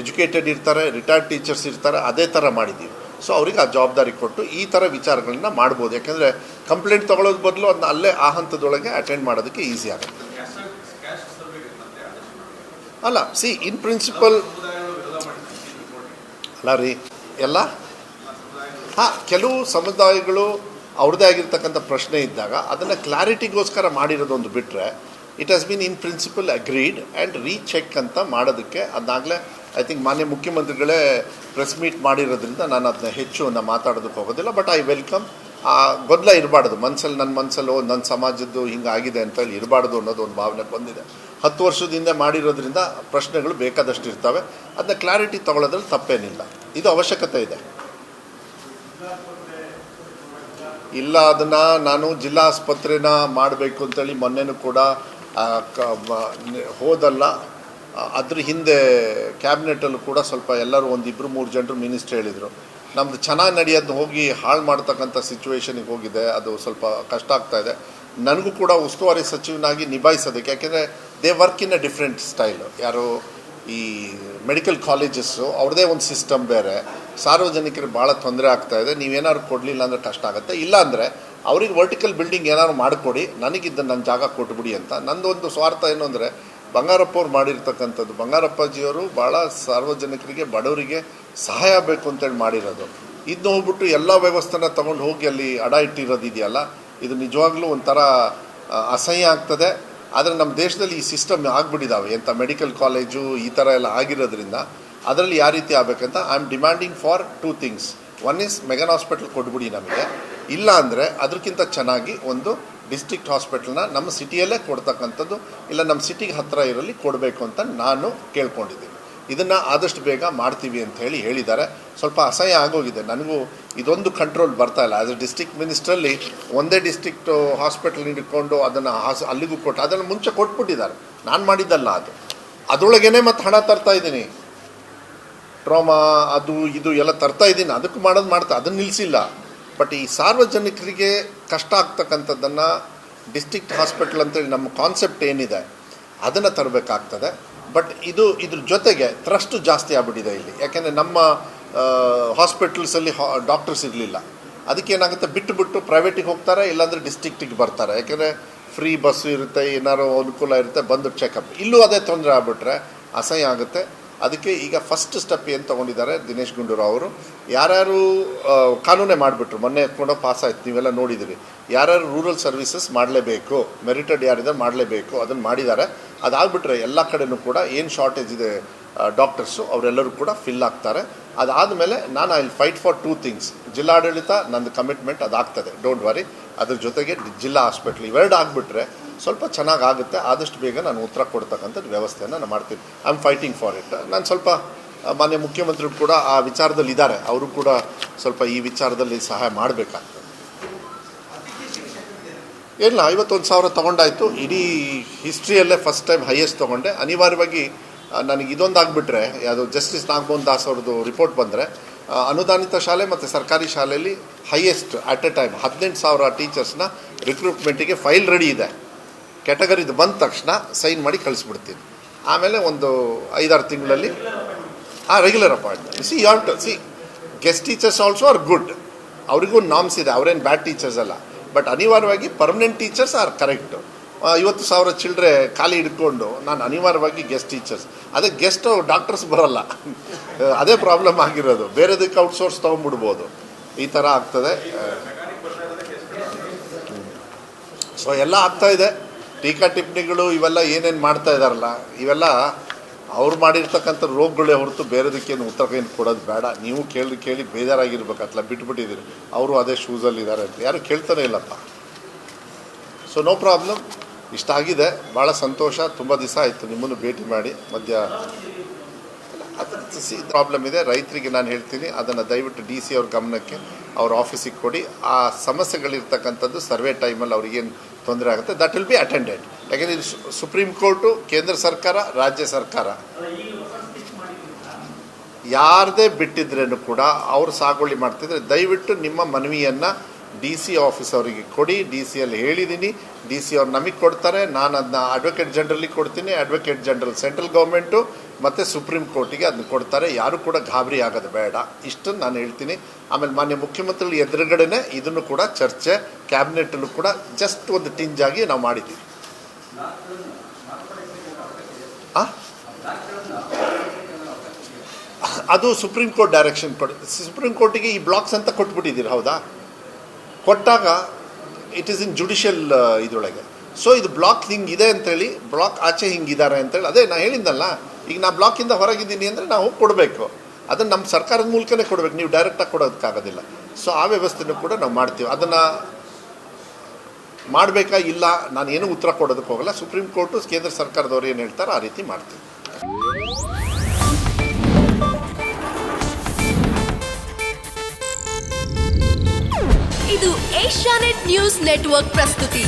educated ಇರ್ತಾರೆ, ರಿಟೈರ್ಡ್ ಟೀಚರ್ಸ್ ಇರ್ತಾರೆ. ಅದೇ ಥರ ಮಾಡಿದ್ದೀವಿ. ಸೊ ಅವ್ರಿಗೆ ಆ ಜವಾಬ್ದಾರಿ ಕೊಟ್ಟು ಈ ಥರ ವಿಚಾರಗಳನ್ನ ಮಾಡ್ಬೋದು. ಯಾಕೆಂದರೆ ಕಂಪ್ಲೇಂಟ್ ತೊಗೊಳೋದು ಬದಲು ಅದನ್ನ ಅಲ್ಲೇ ಆ ಹಂತದೊಳಗೆ ಅಟೆಂಡ್ ಮಾಡೋದಕ್ಕೆ ಈಸಿ ಆಗುತ್ತೆ. ಅಲ್ಲ, ಇನ್ ಪ್ರಿನ್ಸಿಪಲ್ ಅಲ್ಲ ರೀ ಎಲ್ಲ. ಕೆಲವು ಸಮುದಾಯಗಳು ಅವ್ರದ್ದೇ ಆಗಿರ್ತಕ್ಕಂಥ ಪ್ರಶ್ನೆ ಇದ್ದಾಗ ಅದನ್ನು ಕ್ಲಾರಿಟಿಗೋಸ್ಕರ ಮಾಡಿರೋದೊಂದು ಬಿಟ್ಟರೆ it has been in principle agreed and recheck ಅಂತ ಮಾಡೋದಕ್ಕೆ ಅದಾಗಲೇ ಐ ಥಿಂಕ್ ಮಾನ್ಯ ಮುಖ್ಯಮಂತ್ರಿಗಳೇ ಪ್ರೆಸ್ ಮೀಟ್ ಮಾಡಿರೋದ್ರಿಂದ ನಾನು ಅದನ್ನ ಹೆಚ್ಚು ಮಾತಾಡೋದಕ್ಕೆ ಹೋಗೋದಿಲ್ಲ. But I welcome. ಆ ಗೊಂದಲ ಇರಬಾರ್ದು ಮನಸ್ಸಲ್ಲಿ, ನನ್ನ ಮನಸ್ಸಲ್ಲೋ ನನ್ನ ಸಮಾಜದ್ದು ಹಿಂಗಾಗಿದೆ ಅಂತೇಳಿ ಇರಬಾರ್ದು ಅನ್ನೋದು ಒಂದು ಭಾವನೆ ಬಂದಿದೆ. 10 ವರ್ಷದಿಂದ ಮಾಡಿರೋದ್ರಿಂದ ಪ್ರಶ್ನೆಗಳು ಬೇಕಾದಷ್ಟು ಇರ್ತವೆ. ಅದನ್ನ ಕ್ಲಾರಿಟಿ ತೊಗೊಳೋದ್ರಲ್ಲಿ ತಪ್ಪೇನಿಲ್ಲ. ಇದು ಅವಶ್ಯಕತೆ ಇದೆ. ಇಲ್ಲ, ಅದನ್ನು ನಾನು ಜಿಲ್ಲಾ ಆಸ್ಪತ್ರೆನ ಮಾಡಬೇಕು ಅಂತೇಳಿ ಮೊನ್ನೆನೂ ಕೂಡ ಹೋದಲ್ಲ. ಅದ್ರ ಹಿಂದೆ ಕ್ಯಾಬಿನೆಟಲ್ಲೂ ಕೂಡ ಸ್ವಲ್ಪ ಎಲ್ಲರೂ 1-2-3 ಜನರು ಮಿನಿಸ್ಟ್ರ್ ಹೇಳಿದರು. ನಮ್ಮದು ಚೆನ್ನಾಗಿ ನಡೆಯೋದು ಹೋಗಿ ಹಾಳು ಮಾಡ್ತಕ್ಕಂಥ ಸಿಚುವೇಶನಿಗೆ ಹೋಗಿದೆ. ಅದು ಸ್ವಲ್ಪ ಕಷ್ಟ ಆಗ್ತಾಯಿದೆ. ನನಗೂ ಕೂಡ ಉಸ್ತುವಾರಿ ಸಚಿವನಾಗಿ ನಿಭಾಯಿಸೋದಕ್ಕೆ, ಯಾಕೆಂದರೆ they work in a different style. ಯಾರು ಈ ಮೆಡಿಕಲ್ ಕಾಲೇಜಸ್ಸು ಅವ್ರದ್ದೇ ಒಂದು ಸಿಸ್ಟಮ್ ಬೇರೆ, ಸಾರ್ವಜನಿಕರಿಗೆ ಭಾಳ ತೊಂದರೆ ಆಗ್ತಾಯಿದೆ. ನೀವೇನಾದ್ರು ಕೊಡಲಿಲ್ಲ ಅಂದರೆ ಕಷ್ಟ ಆಗುತ್ತೆ. ಇಲ್ಲಾಂದರೆ ಅವ್ರಿಗೆ ವರ್ಟಿಕಲ್ ಬಿಲ್ಡಿಂಗ್ ಏನಾದ್ರು ಮಾಡಿಕೊಡಿ, ನನಗಿದ್ದ ನನ್ನ ಜಾಗ ಕೊಟ್ಬಿಡಿ ಅಂತ. ನಂದೊಂದು ಸ್ವಾರ್ಥ ಏನು ಅಂದರೆ, ಬಂಗಾರಪ್ಪ ಅವ್ರು ಮಾಡಿರ್ತಕ್ಕಂಥದ್ದು, ಬಂಗಾರಪ್ಪಾಜಿಯವರು ಭಾಳ ಸಾರ್ವಜನಿಕರಿಗೆ ಬಡವರಿಗೆ ಸಹಾಯ ಬೇಕು ಅಂತೇಳಿ ಮಾಡಿರೋದು. ಇದನ್ನ ಹೋಗ್ಬಿಟ್ಟು ಎಲ್ಲ ವ್ಯವಸ್ಥೆನ ತೊಗೊಂಡು ಹೋಗಿ ಅಲ್ಲಿ ಅಡ ಇಟ್ಟಿರೋದು ಇದೆಯಲ್ಲ, ಇದು ನಿಜವಾಗ್ಲೂ ಒಂಥರ ಅಸಹ್ಯ ಆಗ್ತದೆ. ಆದರೆ ನಮ್ಮ ದೇಶದಲ್ಲಿ ಈ ಸಿಸ್ಟಮ್ ಆಗಿಬಿಟ್ಟಿದ್ದಾವೆ, ಎಂಥ ಮೆಡಿಕಲ್ ಕಾಲೇಜು ಈ ಥರ ಎಲ್ಲ ಆಗಿರೋದ್ರಿಂದ ಅದರಲ್ಲಿ ಯಾವ ರೀತಿ ಆಗಬೇಕಂತ I am demanding for 2 things. One is McGann hospital ಕೊಟ್ಬಿಡಿ ನಮಗೆ, ಇಲ್ಲ ಅಂದರೆ ಅದಕ್ಕಿಂತ ಚೆನ್ನಾಗಿ ಒಂದು ಡಿಸ್ಟ್ರಿಕ್ಟ್ ಹಾಸ್ಪಿಟಲ್ನ ನಮ್ಮ ಸಿಟಿಯಲ್ಲೇ ಕೊಡ್ತಕ್ಕಂಥದ್ದು, ಇಲ್ಲ ನಮ್ಮ ಸಿಟಿಗೆ ಹತ್ತಿರ ಇರಲಿ ಕೊಡಬೇಕು ಅಂತ ನಾನು ಕೇಳ್ಕೊಂಡಿದ್ದೀನಿ. ಇದನ್ನು ಆದಷ್ಟು ಬೇಗ ಮಾಡ್ತೀವಿ ಅಂತ ಹೇಳಿದ್ದಾರೆ. ಸ್ವಲ್ಪ ಅಸಹ್ಯ ಆಗೋಗಿದೆ ನನಗೂ, ಇದೊಂದು ಕಂಟ್ರೋಲ್ ಬರ್ತಾ ಇಲ್ಲ. ಆ್ಯಸ್ ಎ ಡಿಸ್ಟ್ರಿಕ್ಟ್ ಮಿನಿಸ್ಟ್ರಲ್ಲಿ ಒಂದೇ ಡಿಸ್ಟ್ರಿಕ್ಟ್ ಹಾಸ್ಪಿಟಲ್ ಹಿಡ್ಕೊಂಡು ಅದನ್ನು ಅಲ್ಲಿಗೂ ಕೊಟ್ಟು, ಅದನ್ನು ಮುಂಚೆ ಕೊಟ್ಬಿಟ್ಟಿದ್ದಾರೆ, ನಾನು ಮಾಡಿದ್ದಲ್ಲ ಅದು. ಅದರೊಳಗೇ ಮತ್ತು ಹಣ ತರ್ತಾ ಇದ್ದೀನಿ, ಟ್ರಾಮಾ ಅದು ಇದು ಎಲ್ಲ ತರ್ತಾ ಇದ್ದೀನಿ, ಅದಕ್ಕೆ ಮಾಡ್ತಾ ಅದನ್ನು ನಿಲ್ಲಿಸಿಲ್ಲ. ಬಟ್ ಈ ಸಾರ್ವಜನಿಕರಿಗೆ ಕಷ್ಟ ಆಗ್ತಕ್ಕಂಥದ್ದನ್ನು ಡಿಸ್ಟ್ರಿಕ್ಟ್ ಹಾಸ್ಪಿಟಲ್ ಅಂತೇಳಿ ನಮ್ಮ ಕಾನ್ಸೆಪ್ಟ್ ಏನಿದೆ ಅದನ್ನು ತರಬೇಕಾಗ್ತದೆ. ಬಟ್ ಇದ್ರ ಜೊತೆಗೆ ಟ್ರಸ್ಟ್ ಜಾಸ್ತಿ ಆಗ್ಬಿಟ್ಟಿದೆ ಇಲ್ಲಿ. ಯಾಕೆಂದರೆ ನಮ್ಮ ಹಾಸ್ಪಿಟಲ್ಸಲ್ಲಿ ಡಾಕ್ಟರ್ಸ್ ಇರಲಿಲ್ಲ, ಅದಕ್ಕೇನಾಗುತ್ತೆ ಬಿಟ್ಟು ಪ್ರೈವೇಟಿಗೆ ಹೋಗ್ತಾರೆ, ಇಲ್ಲಾಂದರೆ ಡಿಸ್ಟ್ರಿಕ್ಟಿಗೆ ಬರ್ತಾರೆ. ಯಾಕೆಂದರೆ ಫ್ರೀ ಬಸ್ಸು ಇರುತ್ತೆ, ಏನಾರು ಅನುಕೂಲ ಇರುತ್ತೆ, ಬಂದು ಚೆಕಪ್. ಇಲ್ಲೂ ಅದೇ ತೊಂದರೆ ಆಗ್ಬಿಟ್ರೆ ಅಸಹ್ಯ ಆಗುತ್ತೆ. ಅದಕ್ಕೆ ಈಗ ಫಸ್ಟ್ ಸ್ಟೆಪ್ ಏನು ತೊಗೊಂಡಿದ್ದಾರೆ ದಿನೇಶ್ ಗುಂಡೂರಾವ್ ಅವರು, ಯಾರ್ಯಾರು ಕಾನೂನೇ ಮಾಡಿಬಿಟ್ರು, ಮೊನ್ನೆ ಎತ್ಕೊಂಡು ಪಾಸ್ ಆಯ್ತು, ನೀವೆಲ್ಲ ನೋಡಿದಿರಿ. ಯಾರ್ಯಾರು ರೂರಲ್ ಸರ್ವಿಸಸ್ ಮಾಡಲೇಬೇಕು, ಮೆರಿಟೆಡ್ ಯಾರಿದೆ ಮಾಡಲೇಬೇಕು, ಅದನ್ನು ಮಾಡಿದ್ದಾರೆ. ಅದಾಗ್ಬಿಟ್ರೆ ಎಲ್ಲ ಕಡೆಯೂ ಕೂಡ ಏನು ಶಾರ್ಟೇಜ್ ಇದೆ ಡಾಕ್ಟರ್ಸು ಅವರೆಲ್ಲರೂ ಕೂಡ ಫಿಲ್ ಆಗ್ತಾರೆ. ಅದಾದಮೇಲೆ ನಾನು I will fight for 2 things. ಜಿಲ್ಲಾಡಳಿತ ನಂದು ಕಮಿಟ್ಮೆಂಟ್ ಅದಾಗ್ತದೆ, ಡೋಂಟ್ ವರಿ. ಅದ್ರ ಜೊತೆಗೆ ಜಿಲ್ಲಾ ಹಾಸ್ಪಿಟ್ಲ್ ಇವೆರಡು ಆಗಿಬಿಟ್ರೆ ಸ್ವಲ್ಪ ಚೆನ್ನಾಗಾಗುತ್ತೆ. ಆದಷ್ಟು ಬೇಗ ನಾನು ಉತ್ತರ ಕೊಡ್ತಕ್ಕಂಥದ್ದು ವ್ಯವಸ್ಥೆಯನ್ನು ನಾನು ಮಾಡ್ತೀನಿ. I am fighting for it. ನಾನು ಸ್ವಲ್ಪ ಮಾನ್ಯ ಮುಖ್ಯಮಂತ್ರಿಗಳು ಕೂಡ ಆ ವಿಚಾರದಲ್ಲಿ ಇದ್ದಾರೆ, ಅವರು ಕೂಡ ಸ್ವಲ್ಪ ಈ ವಿಚಾರದಲ್ಲಿ ಸಹಾಯ ಮಾಡಬೇಕಾಗ್ತದೆ. ಇಲ್ಲ 51,000 ತೊಗೊಂಡಾಯಿತು, ಇಡೀ ಹಿಸ್ಟ್ರಿಯಲ್ಲೇ ಫಸ್ಟ್ ಟೈಮ್ ಹೈಯೆಸ್ಟ್ ತೊಗೊಂಡೆ. ಅನಿವಾರ್ಯವಾಗಿ ನನಗೆ ಇದೊಂದಾಗ್ಬಿಟ್ರೆ, ಯಾವುದು ಜಸ್ಟಿಸ್ ನಾಗಮೋಹನ್ ದಾಸ್ ಅವ್ರದ್ದು ರಿಪೋರ್ಟ್ ಬಂದರೆ, ಅನುದಾನಿತ ಶಾಲೆ ಮತ್ತು ಸರ್ಕಾರಿ ಶಾಲೆಯಲ್ಲಿ ಹೈಯೆಸ್ಟ್ ಅಟ್ ಎ ಟೈಮ್ 18,000 ಟೀಚರ್ಸ್ನ ರಿಕ್ರೂಟ್ಮೆಂಟಿಗೆ ಫೈಲ್ ರೆಡಿ ಇದೆ. ಕ್ಯಾಟಗರಿದು ಬಂದ ತಕ್ಷಣ ಸೈನ್ ಮಾಡಿ ಕಳಿಸ್ಬಿಡ್ತೀನಿ. ಆಮೇಲೆ ಒಂದು 5-6 ತಿಂಗಳಲ್ಲಿ regular appointment. See you have to see guest teachers also are good, ಅವರಿಗೂ ನಾಮ್ಸ್ ಇದೆ, ಅವರೇನು ಬ್ಯಾಡ್ ಟೀಚರ್ಸ್ ಅಲ್ಲ. ಬಟ್ ಅನಿವಾರ್ಯವಾಗಿ ಪರ್ಮನೆಂಟ್ ಟೀಚರ್ಸ್ ಆರ್ ಕರೆಕ್ಟು. 50,000 ಚಿಲ್ಲರೆ ಖಾಲಿ ಹಿಡ್ಕೊಂಡು ನಾನು ಅನಿವಾರ್ಯವಾಗಿ ಗೆಸ್ಟ್ ಟೀಚರ್ಸ್, ಅದೇ ಗೆಸ್ಟ್ ಡಾಕ್ಟರ್ಸ್ ಬರೋಲ್ಲ, ಅದೇ ಪ್ರಾಬ್ಲಮ್ ಆಗಿರೋದು. ಬೇರೆದಕ್ಕೆ ಔಟ್ಸೋರ್ಸ್ ತೊಗೊಂಡ್ಬಿಡ್ಬೋದು, ಈ ಥರ ಆಗ್ತದೆ. ಸೊ ಎಲ್ಲ ಆಗ್ತಾಯಿದೆ. ಟೀಕಾ ಟಿಪ್ಪಣಿಗಳು ಇವೆಲ್ಲ ಏನೇನು ಮಾಡ್ತಾ ಇದ್ದಾರಲ್ಲ, ಇವೆಲ್ಲ ಅವ್ರು ಮಾಡಿರ್ತಕ್ಕಂಥ ರೋಗಗಳೇ ಹೊರತು ಬೇರೆದಕ್ಕೇನು ಉತ್ತರ ಏನು ಕೊಡೋದು ಬೇಡ. ನೀವು ಕೇಳಿ ಬೇಜಾರಾಗಿರ್ಬೇಕು, ಅತ್ಲ ಬಿಟ್ಬಿಟ್ಟಿದ್ದೀರಿ. ಅವರು ಅದೇ ಶೂಸಲ್ಲಿದ್ದಾರೆ ಅಂತ ಯಾರು ಕೇಳ್ತಾನೆ ಇಲ್ಲಪ್ಪ. ಸೊ ನೋ ಪ್ರಾಬ್ಲಮ್, ಇಷ್ಟ ಆಗಿದೆ, ಭಾಳ ಸಂತೋಷ. ತುಂಬ ದಿವಸ ಆಯಿತು ನಿಮ್ಮನ್ನು ಭೇಟಿ ಮಾಡಿ. ಮಧ್ಯ ಅದು ಪ್ರಾಬ್ಲಮ್ ಇದೆ ರೈತರಿಗೆ, ನಾನು ಹೇಳ್ತೀನಿ ಅದನ್ನು ದಯವಿಟ್ಟು DC ಅವ್ರ ಗಮನಕ್ಕೆ, ಅವ್ರ ಆಫೀಸಿಗೆ ಕೊಡಿ. ಆ ಸಮಸ್ಯೆಗಳಿರ್ತಕ್ಕಂಥದ್ದು ಸರ್ವೆ ಟೈಮಲ್ಲಿ ಅವ್ರಿಗೇನು ತೊಂದರೆ ಆಗುತ್ತೆ, ದಟ್ ವಿಲ್ ಬಿ ಅಟೆಂಡೆಡ್. ಯಾಕೆಂದರೆ ಇದು ಸುಪ್ರೀಂ ಕೋರ್ಟು, ಕೇಂದ್ರ ಸರ್ಕಾರ, ರಾಜ್ಯ ಸರ್ಕಾರ ಯಾರದೇ ಬಿಟ್ಟಿದ್ರೇನು ಕೂಡ ಅವರು ಸಾಗುವಳಿ ಮಾಡ್ತಿದ್ರೆ ದಯವಿಟ್ಟು ನಿಮ್ಮ ಮನವಿಯನ್ನು DC ಆಫೀಸ್ ಅವರಿಗೆ ಕೊಡಿ. DCಯಲ್ಲಿ ಹೇಳಿದ್ದೀನಿ, DC ಅವ್ರು ನಮಗೆ ಕೊಡ್ತಾರೆ, ನಾನು ಅದನ್ನ ಅಡ್ವೊಕೇಟ್ ಜನರಲಿಗೆ ಕೊಡ್ತೀನಿ. ಅಡ್ವೊಕೇಟ್ ಜನರಲ್ ಸೆಂಟ್ರಲ್ ಗೌರ್ಮೆಂಟು ಮತ್ತು ಸುಪ್ರೀಂ ಕೋರ್ಟಿಗೆ ಅದನ್ನ ಕೊಡ್ತಾರೆ. ಯಾರು ಕೂಡ ಗಾಬರಿ ಆಗೋದು ಬೇಡ, ಇಷ್ಟನ್ನು ನಾನು ಹೇಳ್ತೀನಿ. ಆಮೇಲೆ ಮಾನ್ಯ ಮುಖ್ಯಮಂತ್ರಿಗಳು ಎದುರುಗಡೆನೆ ಇದನ್ನು ಕೂಡ ಚರ್ಚೆ ಕ್ಯಾಬಿನೆಟಲ್ಲೂ ಕೂಡ ಜಸ್ಟ್ ಒಂದು ಟಿಂಜಾಗಿ ನಾವು ಮಾಡಿದ್ದೀವಿ. ಅದು ಸುಪ್ರೀಂ ಕೋರ್ಟ್ ಡೈರೆಕ್ಷನ್ ಸುಪ್ರೀಂ ಕೋರ್ಟಿಗೆ ಈ ಬ್ಲಾಕ್ಸ್ ಅಂತ ಕೊಟ್ಬಿಟ್ಟಿದ್ದೀರಿ, ಹೌದಾ? ಕೊಟ್ಟಾಗ ಇಟ್ ಈಸ್ ಇನ್ ಜುಡಿಷಿಯಲ್ ಇದರೊಳಗೆ. ಸೊ ಇದು ಬ್ಲಾಕ್ ಹಿಂಗಿದೆ ಅಂತೇಳಿ, ಬ್ಲಾಕ್ ಆಚೆ ಹಿಂಗಿದ್ದಾರೆ ಅಂತೇಳಿ, ಅದೇ ನಾನು ಹೇಳಿದ್ನಲ್ಲ, ಈಗ ನಾ ಬ್ಲಾಕಿಂದ ಹೊರಗಿದ್ದೀನಿ ಅಂದರೆ ನಾವು ಕೊಡಬೇಕು. ಅದನ್ನು ನಮ್ಮ ಸರ್ಕಾರದ ಮೂಲಕನೇ ಕೊಡಬೇಕು, ನೀವು ಡೈರೆಕ್ಟಾಗಿ ಕೊಡೋದಕ್ಕಾಗೋದಿಲ್ಲ. ಸೊ ಆ ವ್ಯವಸ್ಥೆನೂ ಕೂಡ ನಾವು ಮಾಡ್ತೀವಿ. ಅದನ್ನು ಮಾಡಬೇಕಾ ಇಲ್ಲ, ನಾನು ಏನೂ ಉತ್ತರ ಕೊಡೋದಕ್ಕೆ ಹೋಗಲ್ಲ. ಸುಪ್ರೀಂ ಕೋರ್ಟು ಕೇಂದ್ರ ಸರ್ಕಾರದವ್ರು ಏನು ಹೇಳ್ತಾರೋ ಆ ರೀತಿ ಮಾಡ್ತೀವಿ. ಇದು ಏಷ್ಯಾನೆಟ್ ನ್ಯೂಸ್ ನೆಟ್ವರ್ಕ್ ಪ್ರಸ್ತುತಿ.